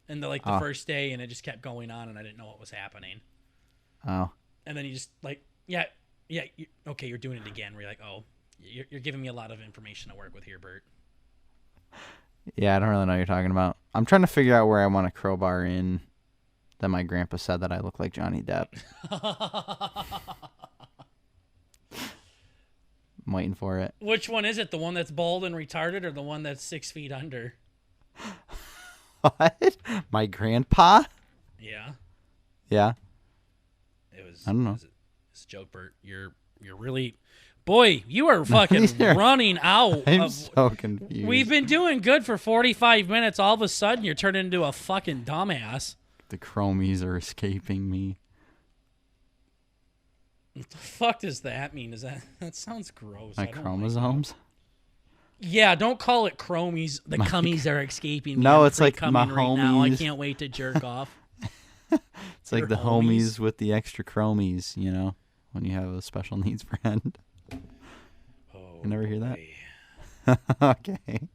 in the first day, and it just kept going on, and I didn't know what was happening. Oh. And then you just like, okay, you're doing it again. Where you're like, oh, you're giving me a lot of information to work with here, Bert. Yeah, I don't really know what you're talking about. I'm trying to figure out where I want to crowbar in that my grandpa said that I look like Johnny Depp. I'm waiting for it. Which one is it? The one that's bald and retarded, or the one that's 6 feet under? What? My grandpa? Yeah. Yeah. It was. I don't know. It's a joke, Bert. You're really, boy. You are fucking running out. I'm so confused. We've been doing good for 45 minutes. All of a sudden, you're turning into a fucking dumbass. The chromies are escaping me. What the fuck does that mean? That sounds gross. My chromosomes? Yeah, don't call it chromies. The cummies are escaping me. No, it's like coming my right homies. now. I can't wait to jerk off. It's like the homies with the extra chromies, you know, when you have a special needs friend. Oh, you never hear that? Okay.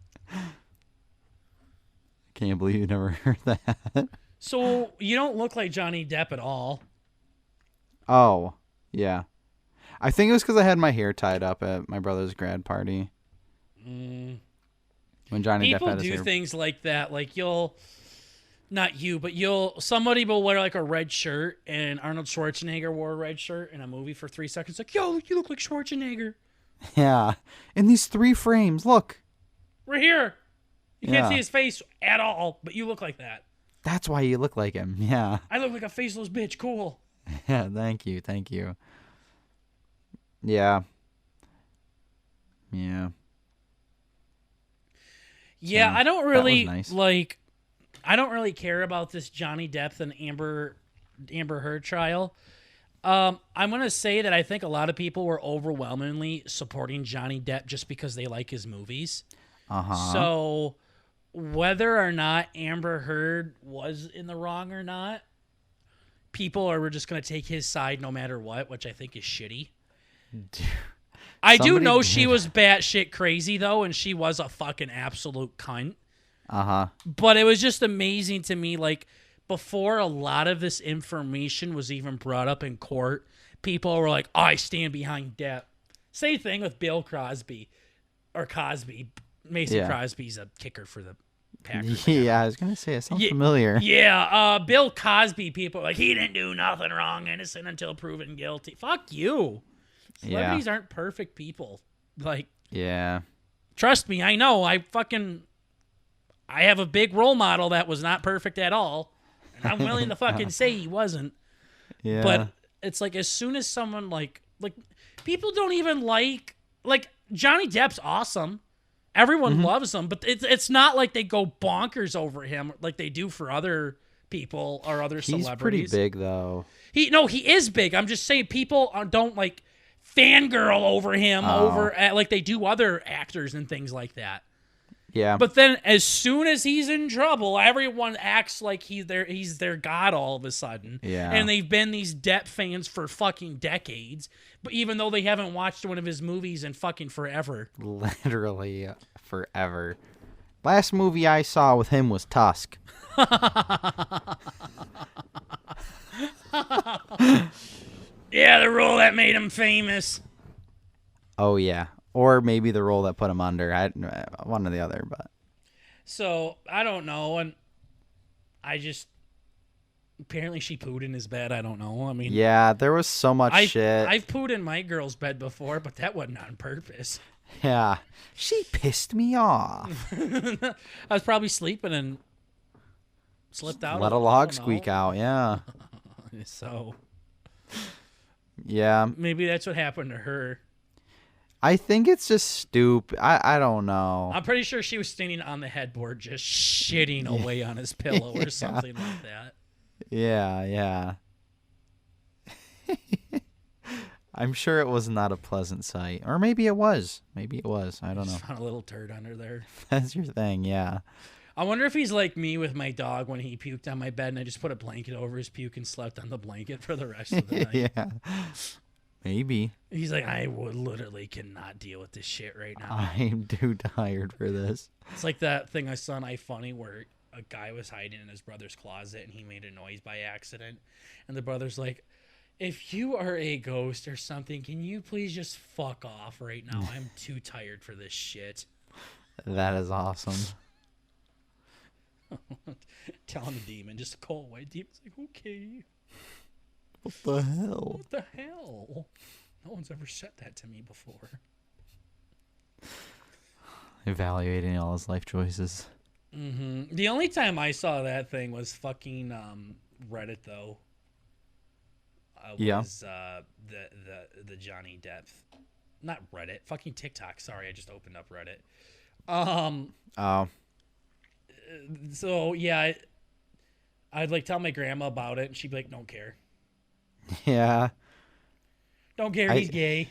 Can't believe you never heard that. So you don't look like Johnny Depp at all. Oh, yeah. I think it was because I had my hair tied up at my brother's grad party. When Johnny Depp had his hair. People do things like that. Like somebody will wear like a red shirt, and Arnold Schwarzenegger wore a red shirt in a movie for 3 seconds. Like, yo, you look like Schwarzenegger. Yeah. In these 3 frames, look. We're here. You can't see his face at all, but you look like that. That's why you look like him. Yeah. I look like a faceless bitch. Cool. Yeah, thank you. Yeah. Yeah. Yeah, I don't really I don't really care about this Johnny Depp and Amber Heard trial. I'm gonna say that I think a lot of people were overwhelmingly supporting Johnny Depp just because they like his movies. So whether or not Amber Heard was in the wrong or not, people are just gonna take his side no matter what, which I think is shitty. I do know she was batshit crazy though, and she was a fucking absolute cunt. But it was just amazing to me, like, before a lot of this information was even brought up in court, people were like, I stand behind Depp. Same thing with Bill Cosby. Or Cosby. Mason Crosby's a kicker for the Packers. Yeah, I was going to say, it sounds familiar. Yeah, Bill Cosby, people are like, he didn't do nothing wrong, innocent until proven guilty. Fuck you. Celebrities aren't perfect people. Like, trust me, I know. I have a big role model that was not perfect at all, and I'm willing to fucking say he wasn't. Yeah. But it's like, as soon as someone like people don't even like Johnny Depp's awesome. Everyone loves him, but it's not like they go bonkers over him like they do for other people or other celebrities. He's pretty big though. He is big. I'm just saying people don't like fangirl over him like they do other actors and things like that. Yeah. But then as soon as he's in trouble, everyone acts like he's their god all of a sudden. Yeah. And they've been these Depp fans for fucking decades, but even though they haven't watched one of his movies in fucking forever. Literally forever. Last movie I saw with him was Tusk. Yeah, the role that made him famous. Oh, yeah. Or maybe the role that put him under. One or the other, but. So, I don't know. And I just. Apparently she pooed in his bed. I don't know. I mean. Yeah, there was so much shit. I've pooed in my girl's bed before, but that wasn't on purpose. Yeah. She pissed me off. I was probably sleeping and slipped out. Let a log squeak out, yeah. So. Yeah. Maybe that's what happened to her. I think it's just stupid. I don't know. I'm pretty sure she was standing on the headboard just shitting away on his pillow or something like that. Yeah. I'm sure it was not a pleasant sight. Or maybe it was. I don't know. Just found a little turd under there. That's your thing, yeah. I wonder if he's like me with my dog when he puked on my bed and I just put a blanket over his puke and slept on the blanket for the rest of the night. Yeah. Maybe. He's like, I literally cannot deal with this shit right now. I'm too tired for this. It's like that thing I saw on iFunny where a guy was hiding in his brother's closet and he made a noise by accident. And the brother's like, if you are a ghost or something, can you please just fuck off right now? I'm too tired for this shit. That is awesome. Telling the demon just to call away. Demon's like, okay. What the hell? What the hell? No one's ever said that to me before. Evaluating all his life choices. Mm-hmm. The only time I saw that thing was fucking Reddit, though. Was the Johnny Depp, not Reddit, fucking TikTok. Sorry, I just opened up Reddit. Oh. So yeah, I'd like tell my grandma about it, and she'd be like, "Don't care." Yeah. Don't care. He's gay.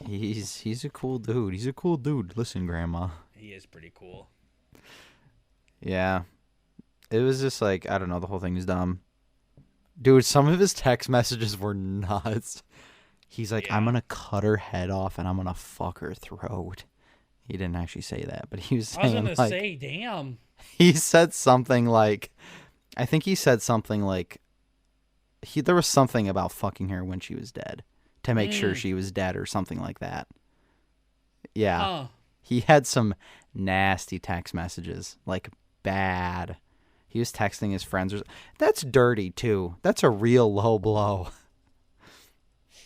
He's a cool dude. He's a cool dude. Listen, Grandma. He is pretty cool. Yeah. It was just like, I don't know, the whole thing is dumb. Dude, some of his text messages were nuts. He's like, I'm going to cut her head off and I'm going to fuck her throat. He didn't actually say that, but he was saying, I was going to say, damn. He said something like, I think he said something like, there was something about fucking her when she was dead to make sure she was dead or something like that. Yeah. Huh. He had some nasty text messages, like bad. He was texting his friends. That's dirty, too. That's a real low blow.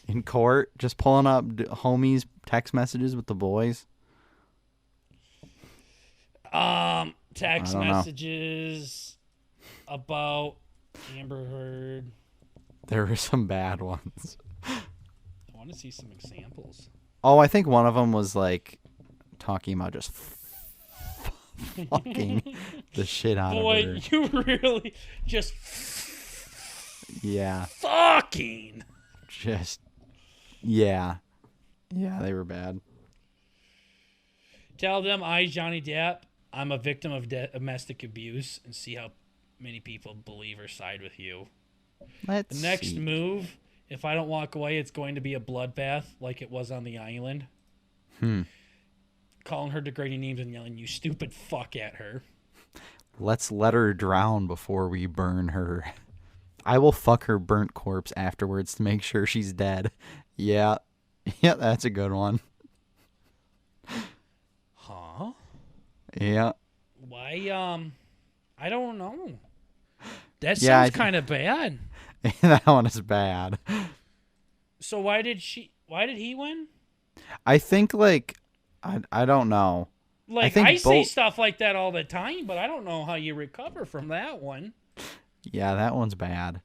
In court, just pulling up homies' text messages with the boys. Text messages about Amber Heard. There were some bad ones. I want to see some examples. Oh, I think one of them was like talking about just fucking the shit out of her. Boy, you really just fucking just yeah, they were bad. Tell them Johnny Depp, I'm a victim of domestic abuse, and see how many people believe or side with you. The next move, if I don't walk away, it's going to be a bloodbath like it was on the island. Calling her degrading names and yelling, "You stupid fuck," at her. Let's let her drown before we burn her. I will fuck her burnt corpse afterwards to make sure she's dead. Yeah, that's a good one. Huh? Yeah. Why, I don't know. That sounds kind of bad. That one is bad. So why did he win? I think, like, I don't know. Like, I say stuff like that all the time, but I don't know how you recover from that one. Yeah, that one's bad.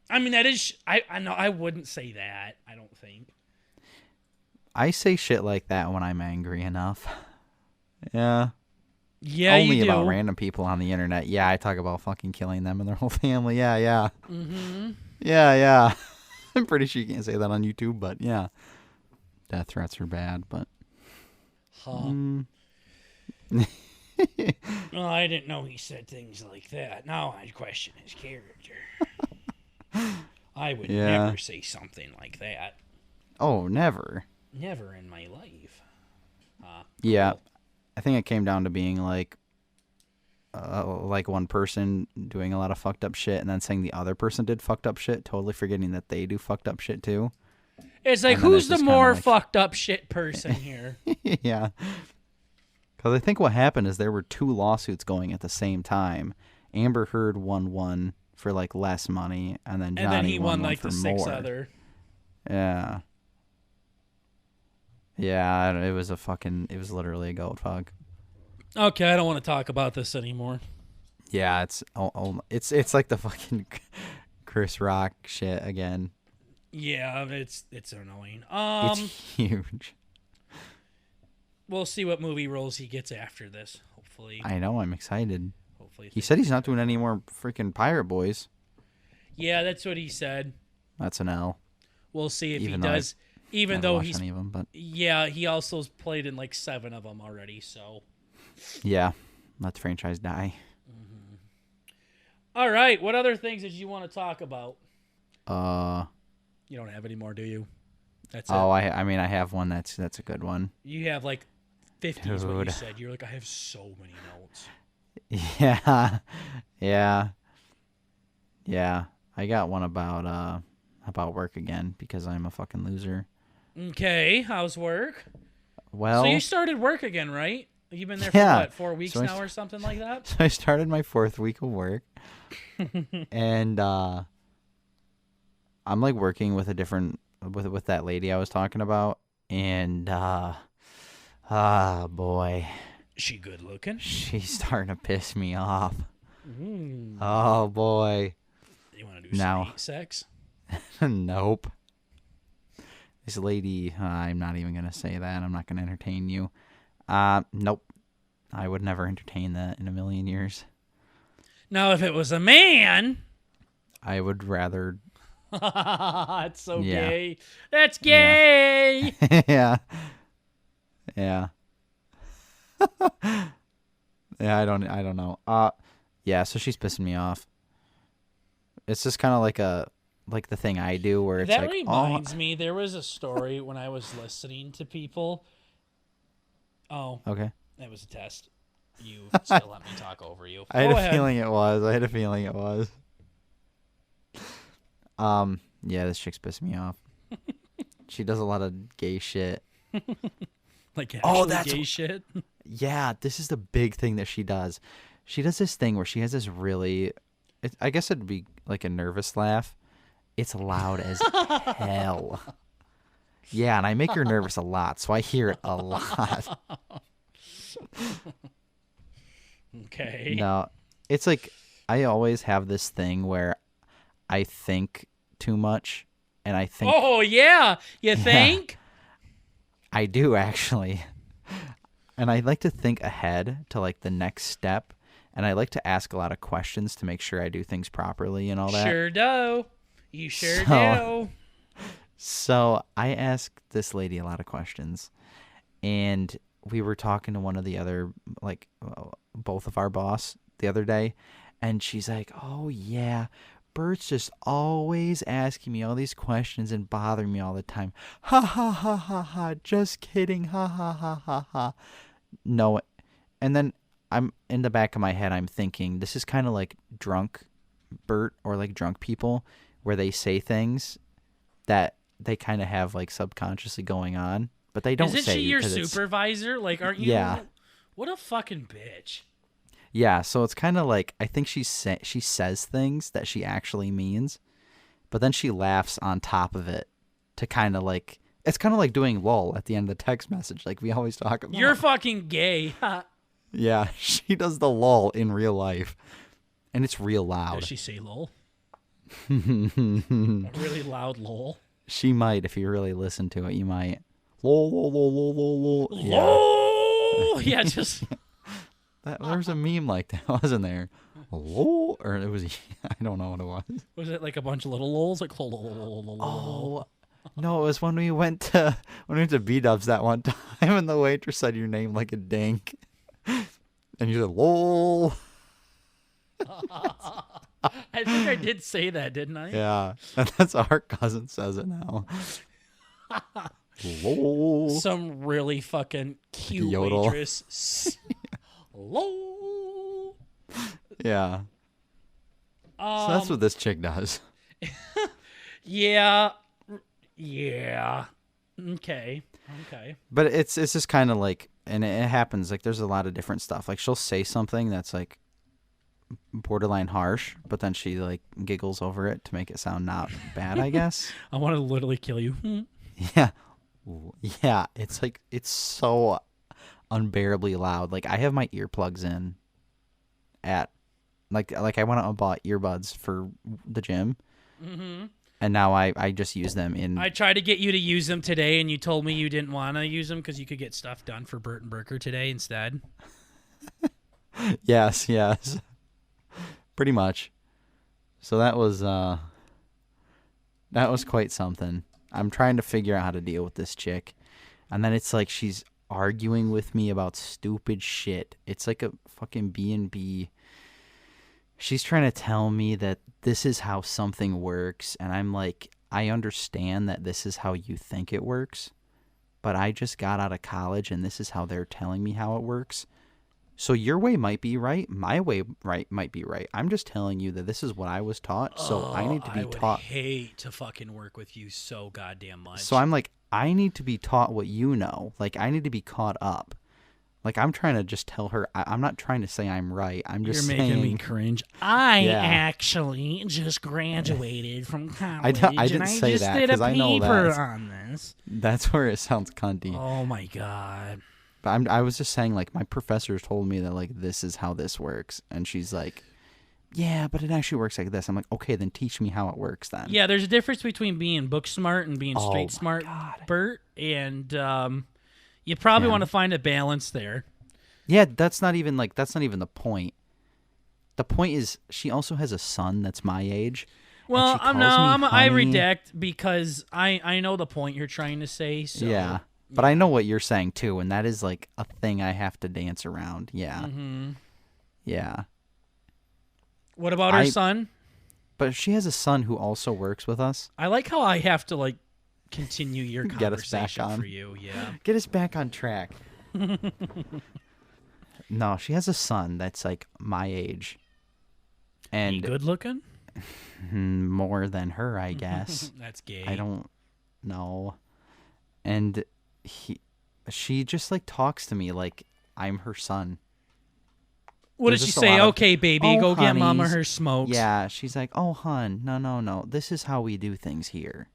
I mean, that is... I know I wouldn't say that, I don't think. I say shit like that when I'm angry enough. Yeah. Yeah, Only you do. about random people on the internet. Yeah, I talk about fucking killing them and their whole family. Yeah. Mm-hmm. Yeah. I'm pretty sure you can't say that on YouTube, but yeah. Death threats are bad, but... Huh. Well, I didn't know he said things like that. Now I question his character. I would never say something like that. Oh, never. Never in my life. Yeah. I think it came down to being like one person doing a lot of fucked up shit and then saying the other person did fucked up shit, totally forgetting that they do fucked up shit too. It's like, who's the more fucked up shit person here? Yeah. Because I think what happened is there were 2 lawsuits going at the same time. Amber Heard won one for like less money, and then Johnny he won like for the 6 more. other. Yeah. Yeah, it was literally a goat fuck. Okay, I don't want to talk about this anymore. Yeah, it's like the fucking Chris Rock shit again. Yeah, it's annoying. It's huge. We'll see what movie roles he gets after this. Hopefully, I know. I'm excited. Hopefully, he said he's not doing any more freaking Pirate Boys. Yeah, that's what he said. That's an L. We'll see if he does. Even though he's any of them, but yeah, he also played in like 7 of them already. So yeah, let the franchise die. Mm-hmm. All right, what other things did you want to talk about? You don't have any more, do you? That's it. I mean, I have one that's a good one. You have like 50 is what you said. You're like, I have so many notes. Yeah. I got one about work again because I'm a fucking loser. Okay, how's work? Well, so you started work again, right? You've been there for what, 4 weeks now or something like that? So I started my 4th week of work, and I'm like working with a different with that lady I was talking about, and boy, she good looking? She's starting to piss me off. Oh boy. You want to do some sex? Nope. This lady, I'm not even going to say that. I'm not going to entertain you. Nope. I would never entertain that in a million years. Now, if it was a man... I would rather... It's so gay. That's gay! Yeah. Yeah. Yeah, I don't know. Yeah, so she's pissing me off. It's just kind of like the thing I do where it's that like... That reminds me, there was a story when I was listening to people. Oh. Okay. That was a test. You still let me talk over you. I had a feeling it was. Yeah, this chick's pissing me off. She does a lot of gay shit. Like actually gay shit? Yeah, this is the big thing that she does. She does this thing where she has this really... I guess it'd be like a nervous laugh. It's loud as hell. Yeah, and I make her nervous a lot, so I hear it a lot. Okay. No, it's like I always have this thing where I think too much, and I think... Oh, yeah. You think? I do, actually. And I like to think ahead to like the next step, and I like to ask a lot of questions to make sure I do things properly and all that. Sure do. You sure do. So I asked this lady a lot of questions, and we were talking to one of the other, like, both of our boss the other day, and she's like, oh, yeah, Bert's just always asking me all these questions and bothering me all the time. Ha, ha, ha, ha, ha, just kidding, ha, ha, ha, ha, ha. No, and then I'm in the back of my head, I'm thinking, this is kind of like drunk Bert or like drunk people where they say things that they kind of have like subconsciously going on, but they don't say. Isn't she your supervisor? Like, aren't you? Yeah. What a fucking bitch. Yeah, so it's kind of like, I think she says things that she actually means, but then she laughs on top of it to kind of like, it's kind of like doing lol at the end of the text message, like we always talk about. You're fucking gay. Yeah, she does the lol in real life, and it's real loud. Does she say lol? A really loud lol? She might, if you really listen to it, you might. Lol, lol, lol, lol, lol, lol. Lol! Yeah, just... There was a meme like that, wasn't there? lol, or it was I don't know what it was. Was it like a bunch of little lols? Like, Oh no, it was when we went to B-Dubs that one time, and the waitress said your name like a dink, and you said lol. I think I did say that, didn't I? Yeah, and that's how our cousin says it now. Lol. Some really fucking cute Yodel. waitress. Lol. Yeah. So that's what this chick does. Yeah. Okay. But it's just kind of like, and it happens, like there's a lot of different stuff. Like she'll say something that's like borderline harsh, but then she like giggles over it to make it sound not bad, I guess. I want to literally kill you. Yeah. Yeah, it's like, it's so unbearably loud. Like I have my earplugs in at like I went out and bought earbuds for the gym. Mm-hmm. And now I just use them in. I tried to get you to use them today, and you told me you didn't want to use them because you could get stuff done for Bert and Burger today instead. Yes. Pretty much. So that was quite something. I'm trying to figure out how to deal with this chick. And then it's like she's arguing with me about stupid shit. It's like a fucking B&B. She's trying to tell me that this is how something works. And I'm like, I understand that this is how you think it works. But I just got out of college and this is how they're telling me how it works. So your way might be right. My way might be right. I'm just telling you that this is what I was taught. So I need to be taught. I would hate to fucking work with you so goddamn much. So I'm like, I need to be taught what you know. Like, I need to be caught up. Like, I'm trying to just tell her. I'm not trying to say I'm right. I'm just saying. You're making me cringe. I actually just graduated from college. I didn't say that because I know that. I just did a paper on this. That's where it sounds cunty. Oh my god. But I was just saying, like, my professor told me that, like, this is how this works. And she's like, yeah, but it actually works like this. I'm like, okay, then teach me how it works then. Yeah, there's a difference between being book smart and being street smart, Bert. And you probably want to find a balance there. Yeah, that's not even the point. The point is she also has a son that's my age. Well, I redact because I know the point you're trying to say. So. Yeah. But I know what you're saying, too, and that is, like, a thing I have to dance around. Yeah. Mm-hmm. Yeah. What about her son? But she has a son who also works with us. I like how I have to, like, continue your Get conversation us back on. for you. Yeah. Get us back on track. No, she has a son that's, like, my age. And he good looking? More than her, I guess. That's gay. I don't know. And she just like talks to me like I'm her son. What did she say? Okay, baby, go get mama her smokes. Yeah, she's like, oh, hun, no. This is how we do things here.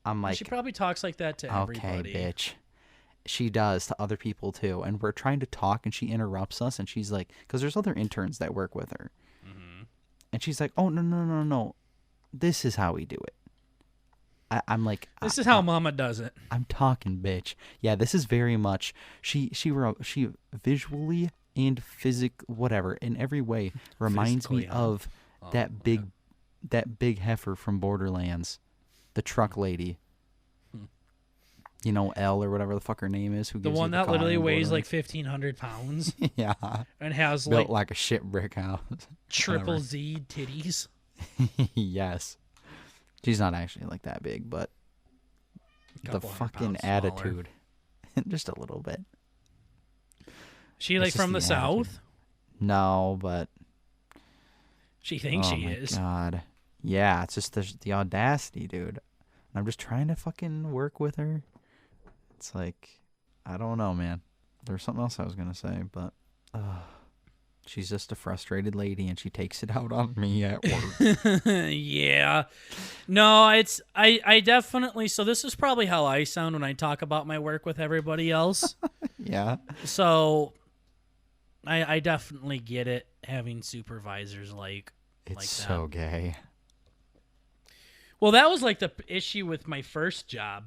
I'm like, she probably talks like that to everybody. Okay, bitch. She does to other people too. And we're trying to talk and she interrupts us and she's like, because there's other interns that work with her. Mm-hmm. And she's like, oh, no. This is how we do it. I'm like, this is how mama does it. I'm talking, bitch. Yeah, this is very much she visually and whatever in every way reminds me of that big heifer from Borderlands, the truck lady. You know, Elle or whatever the fuck her name is. The one that literally weighs like 1,500 pounds. Yeah, and has built like a shit brick house. Triple Z titties. Yes. She's not actually like that big, but the fucking attitude. Just a little bit. She like from the South? No, but she thinks she is. Oh my god. Yeah, it's just the audacity, dude. I'm just trying to fucking work with her. It's like, I don't know, man. There's something else I was going to say, but she's just a frustrated lady and she takes it out on me at work. Yeah. No, I definitely, so this is probably how I sound when I talk about my work with everybody else. Yeah. So I definitely get it having supervisors like it's like that. So gay. Well, that was like the issue with my first job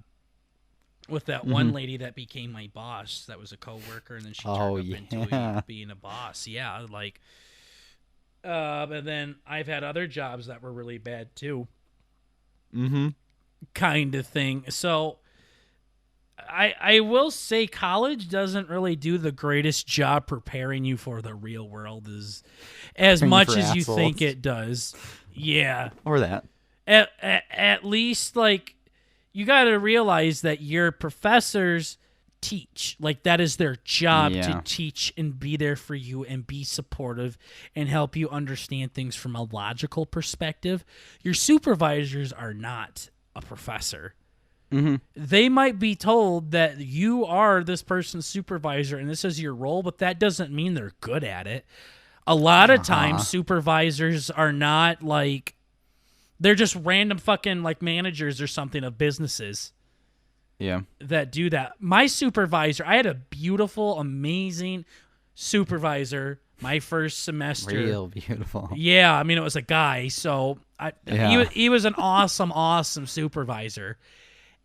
with that one lady that became my boss. That was a coworker, and then she turned up into being a boss. Yeah, like And then I've had other jobs that were really bad too. Mm-hmm. Kind of thing. So I will say college doesn't really do the greatest job preparing you for the real world as Preparing you much for as you assholes. think it does. Yeah. Or that. At least, like, you got to realize that your professors teach. Like, that is their job to teach and be there for you and be supportive and help you understand things from a logical perspective. Your supervisors are not a professor. Mm-hmm. They might be told that you are this person's supervisor and this is your role, but that doesn't mean they're good at it. A lot of times, supervisors are not like, they're just random fucking like managers or something of businesses. Yeah. That do that. My supervisor, I had a beautiful, amazing supervisor my first semester. Real beautiful. Yeah, I mean, it was a guy, so he was an awesome supervisor.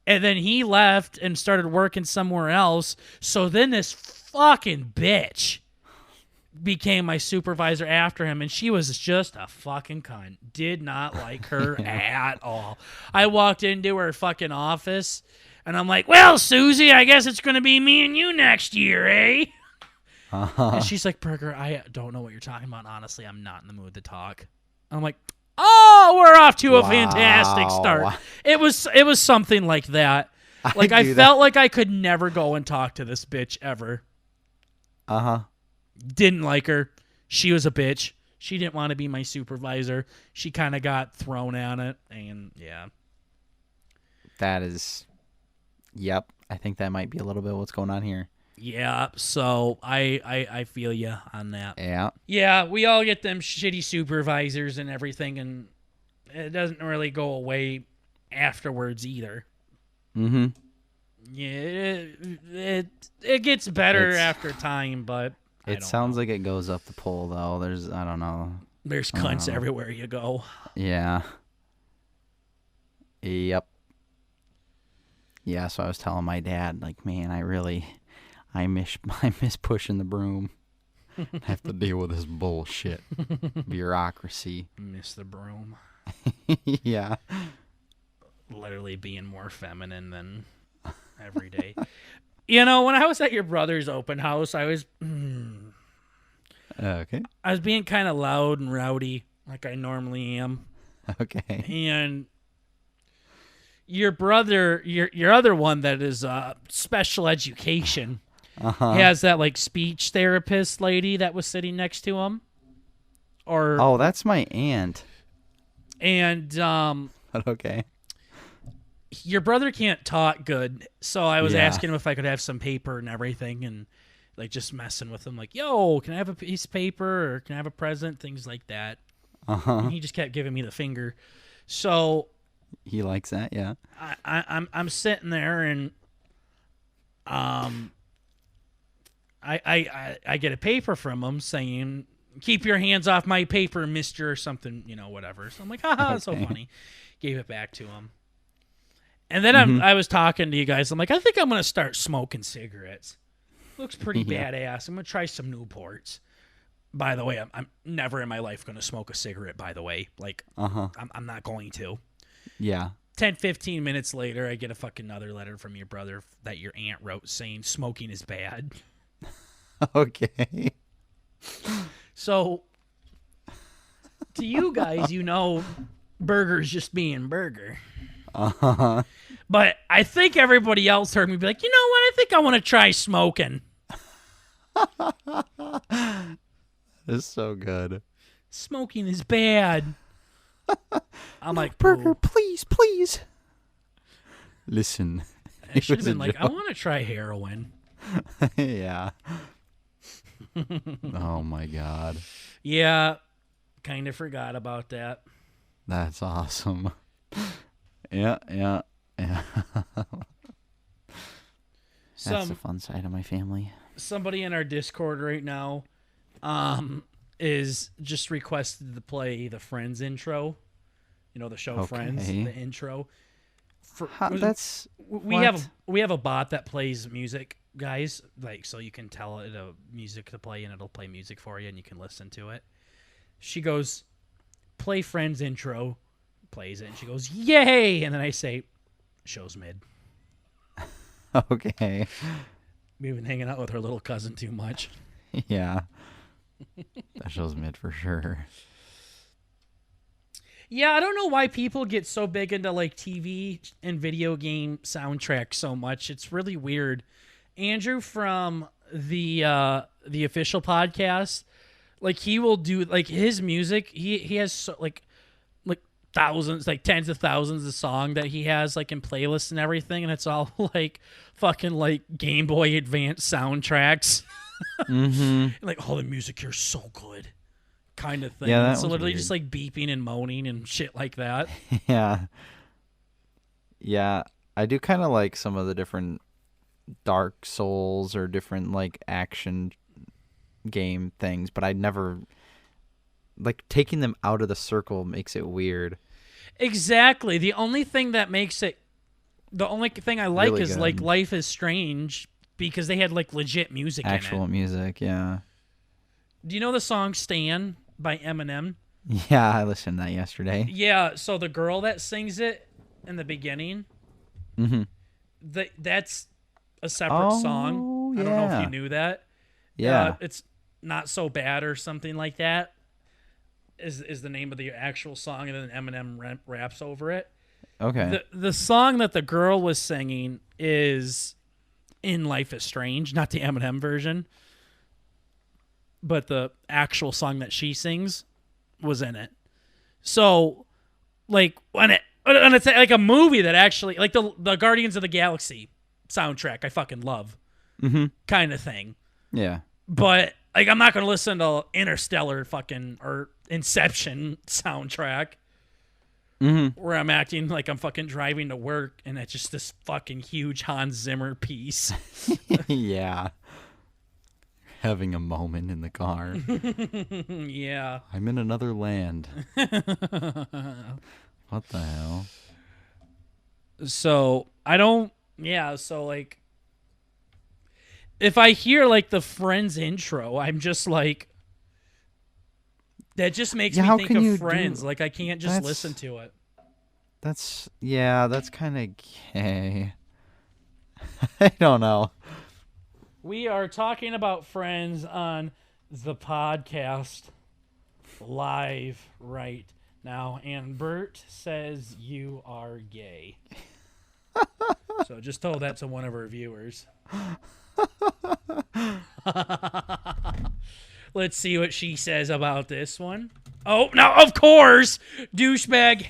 And then he left and started working somewhere else. So then this fucking bitch became my supervisor after him, and she was just a fucking cunt. Did not like her at all. I walked into her fucking office, and I'm like, well, Susie, I guess it's going to be me and you next year, eh? And she's like, Burger, I don't know what you're talking about. Honestly, I'm not in the mood to talk. I'm like, oh, we're off to a fantastic start. It was something like that. Like, I felt like I could never go and talk to this bitch ever. Uh-huh. Didn't like her. She was a bitch. She didn't want to be my supervisor. She kind of got thrown at it, and yeah. That is, yep. I think that might be a little bit what's going on here. Yeah, so I feel you on that. Yeah. Yeah, we all get them shitty supervisors and everything, and it doesn't really go away afterwards either. Mm-hmm. Yeah, it gets better after time, but it sounds like it goes up the pole, though. I don't know. There's cunts everywhere you go. Yeah. Yep. Yeah, so I was telling my dad, like, man, I miss pushing the broom. I have to deal with this bullshit. Bureaucracy. Miss the broom. Yeah. Literally being more feminine than every day. You know, when I was at your brother's open house, I was Okay. I was being kind of loud and rowdy like I normally am. Okay. And your brother, your other one that is special education, has that like speech therapist lady that was sitting next to him. Oh, that's my aunt. And Okay. Your brother can't talk good, so I was asking him if I could have some paper and everything, and like just messing with him, like, yo, can I have a piece of paper or can I have a present, things like that. And he just kept giving me the finger. So he likes that, yeah. I'm sitting there, and I get a paper from him saying, keep your hands off my paper, mister, or something, whatever. So I'm like, haha, that's so funny. Gave it back to him. And then I was talking to you guys. I'm like, I think I'm going to start smoking cigarettes. Looks pretty badass. I'm going to try some Newports. By the way, I'm never in my life going to smoke a cigarette, by the way. Like, I'm not going to. Yeah. 10, 15 minutes later, I get a fucking another letter from your brother that your aunt wrote saying smoking is bad. Okay. So, to you guys, Burger's just being Burger. But I think everybody else heard me be like, you know what? I think I want to try smoking. It's so good. Smoking is bad. I'm like, Burger, please. Listen. I should have been like, I want to try heroin. Yeah. Oh my God. Yeah. Kind of forgot about that. That's awesome. Yeah. That's the fun side of my family. Somebody in our Discord right now is just requested to play the Friends intro. The show Friends, the intro. We have a bot that plays music, guys. Like, so you can tell it music to play, and it'll play music for you, and you can listen to it. She goes, play Friends intro, plays it, and she goes, yay! And then I say, show's mid. Okay. We've been hanging out with her little cousin too much. Yeah. That show's mid for sure. Yeah, I don't know why people get so big into like TV and video game soundtracks so much. It's really weird. Andrew from the official podcast, like he will do like his music. He has so, like thousands, like tens of thousands of songs that he has like in playlists and everything, and it's all like fucking like Game Boy Advance soundtracks. Mm-hmm. Like, oh, the music here's so good, kind of thing. Yeah, It's that was literally weird. just like beeping and moaning and shit like that. Yeah. Yeah, I do kind of like some of the different Dark Souls or different like action game things, but I never like taking them out of the circle makes it weird. Exactly. The only thing I like Really is good. like Life is Strange because they had like legit music Actual in it. music, yeah. Do you know the song Stan by Eminem? Yeah, I listened to that yesterday. Yeah, so the girl that sings it in the beginning, Mm-hmm. that's a separate song. I don't know if yeah. you knew that. Yeah. It's Not So Bad or something like that is the name of the actual song, and then Eminem raps over it. Okay. The song that the girl was singing is in Life is Strange, not the Eminem version, but the actual song that she sings was in it. So, like when it's like a movie that actually, like the Guardians of the Galaxy soundtrack, I fucking love, kind of thing. Yeah. But like, I'm not gonna listen to Interstellar fucking or Inception soundtrack. Where I'm acting like I'm fucking driving to work and it's just this fucking huge Hans Zimmer piece. Yeah. Having a moment in the car. Yeah. I'm in another land. What the hell? So so like if I hear like the Friends intro, I'm just like, that just makes me how think can you of Friends. do- Like I can't just That's- listen to it. That's kind of gay. I don't know. We are talking about Friends on the podcast live right now, and Bert says you are gay. So just told that to one of our viewers. Let's see what she says about this one. Oh, now, of course, douchebag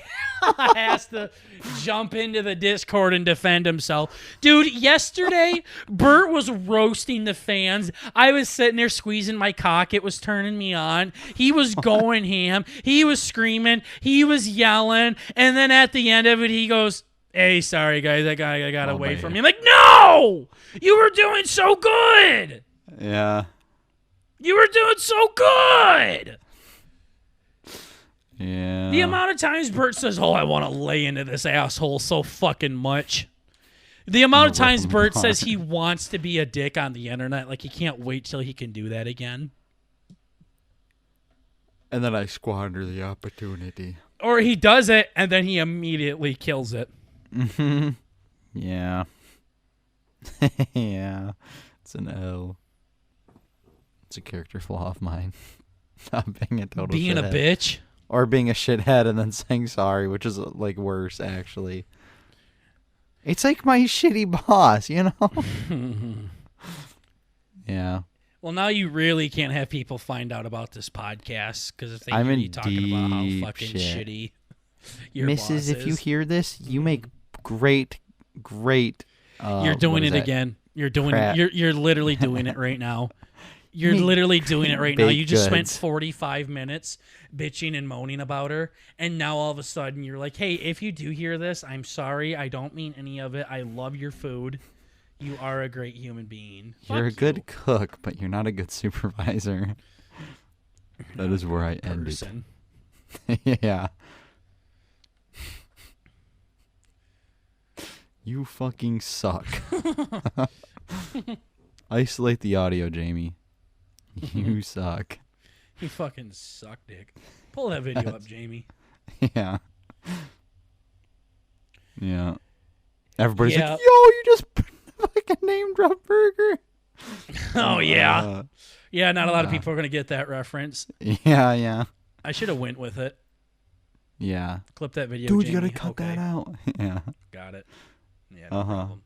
has to jump into the Discord and defend himself. Dude, yesterday, Bert was roasting the fans. I was sitting there squeezing my cock. It was turning me on. He was going ham. He was screaming. He was yelling. And then at the end of it, he goes, hey, sorry, guys, I got away from you. I'm like, no! You were doing so good! Yeah. You were doing so good! Yeah. The amount of times Bert says, oh, I want to lay into this asshole so fucking much. The amount of times Bert says he wants to be a dick on the internet, like he can't wait till he can do that again. And then I squander the opportunity. Or he does it, and then he immediately kills it. Mm-hmm. Yeah. Yeah. It's an L. It's a character flaw of mine. Not being a total Being shithead. a bitch. Or being a shithead and then saying sorry, which is like worse, actually. It's like my shitty boss, you know? Yeah. Well, now you really can't have people find out about this podcast, because if they I'm hear in you talking about how deep fucking shit. shitty your boss Mrs., if you is. hear this, you make great You're doing it again. You're doing Crap. it. You're literally doing it right now. You're Make literally doing it right now. baked You just spent goods. 45 minutes bitching and moaning about her, and now all of a sudden you're like, hey, if you do hear this, I'm sorry. I don't mean any of it. I love your food. You are a great human being. You're a Fuck good you, cook, but you're not a good supervisor. That is where I end person. it. Yeah. You fucking suck. Isolate the audio, Jamie. You suck. You fucking suck, dick. Pull that video up, Jamie. Yeah. Yeah. Everybody's Yeah. like, yo, you just fucking name drop Burger. Oh, yeah. Yeah, not a lot of people are going to get that reference. Yeah. I should have went with it. Yeah. Clip that video, Dude, Jamie. you gotta cut that out. Yeah. Got it. Yeah, no problem.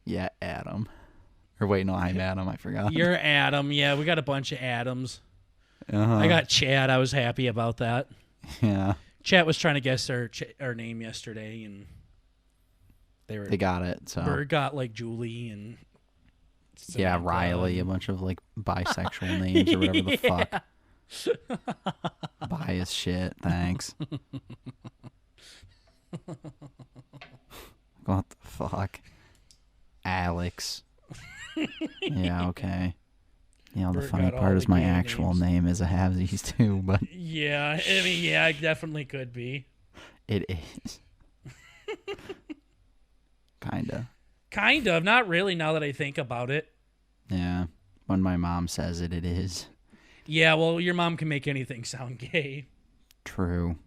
Yeah, Adam. Or wait, no, I'm Adam. I forgot. You're Adam. Yeah, we got a bunch of Adams. Uh-huh. I got Chad. I was happy about that. Yeah. Chad was trying to guess our name yesterday, and they got it. So Bird got like Julie and yeah, Riley, a bunch of like bisexual names or whatever the fuck. Bi as shit. Thanks. What the fuck? Alex. Yeah, okay. You know, the Bert funny got all part the is my gay actual names. name is a halvesies too, but yeah, I mean, yeah, it definitely could be. it is. Kinda. Kind of, not really. Now that I think about it. Yeah. When my mom says it, it is. Yeah, well, your mom can make anything sound gay. True.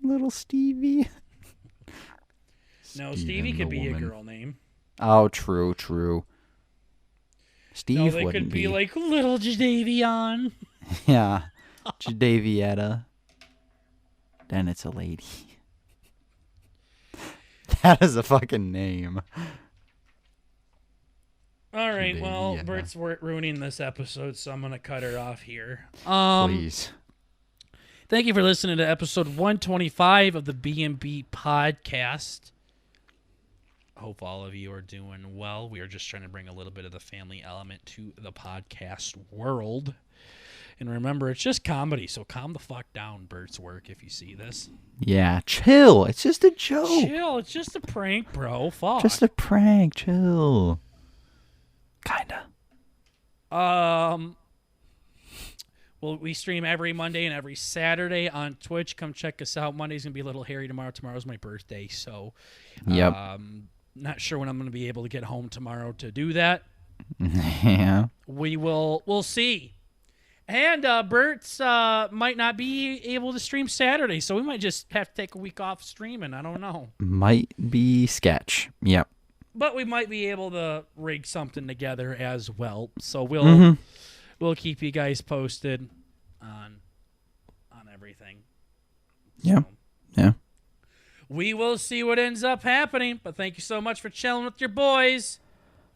Little Stevie. No, Steven Stevie could the be woman. a girl name. Oh, true. Steve No, they wouldn't could be like Little Jadavion. Yeah. Jadavietta. Then it's a lady. That is a fucking name. All right, well, Jadavietta. Bert's ruining this episode, so I'm going to cut her off here. Please. Thank you for listening to episode 125 of the B&B podcast. Hope all of you are doing well. We are just trying to bring a little bit of the family element to the podcast world. And remember, it's just comedy, so calm the fuck down, Bert's work, if you see this. Yeah, chill. It's just a joke. Chill, it's just a prank, bro. Fuck. Just a prank. Chill. Kinda. Well, we stream every Monday and every Saturday on Twitch. Come check us out. Monday's going to be a little hairy tomorrow. Tomorrow's my birthday, so... Yep. Not sure when I'm going to be able to get home tomorrow to do that. Yeah. We'll see. And Bert's might not be able to stream Saturday, so we might just have to take a week off streaming. I don't know. Might be sketch. Yep. But we might be able to rig something together as well. So we'll keep you guys posted on everything. Yeah. So Yeah. we will see what ends up happening. But thank you so much for chilling with your boys.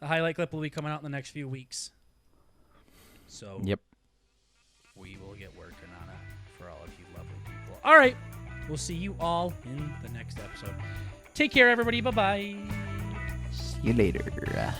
The highlight clip will be coming out in the next few weeks. So Yep. we will get working on it for all of you lovely people. All right. We'll see you all in the next episode. Take care, everybody. Bye-bye. See you later.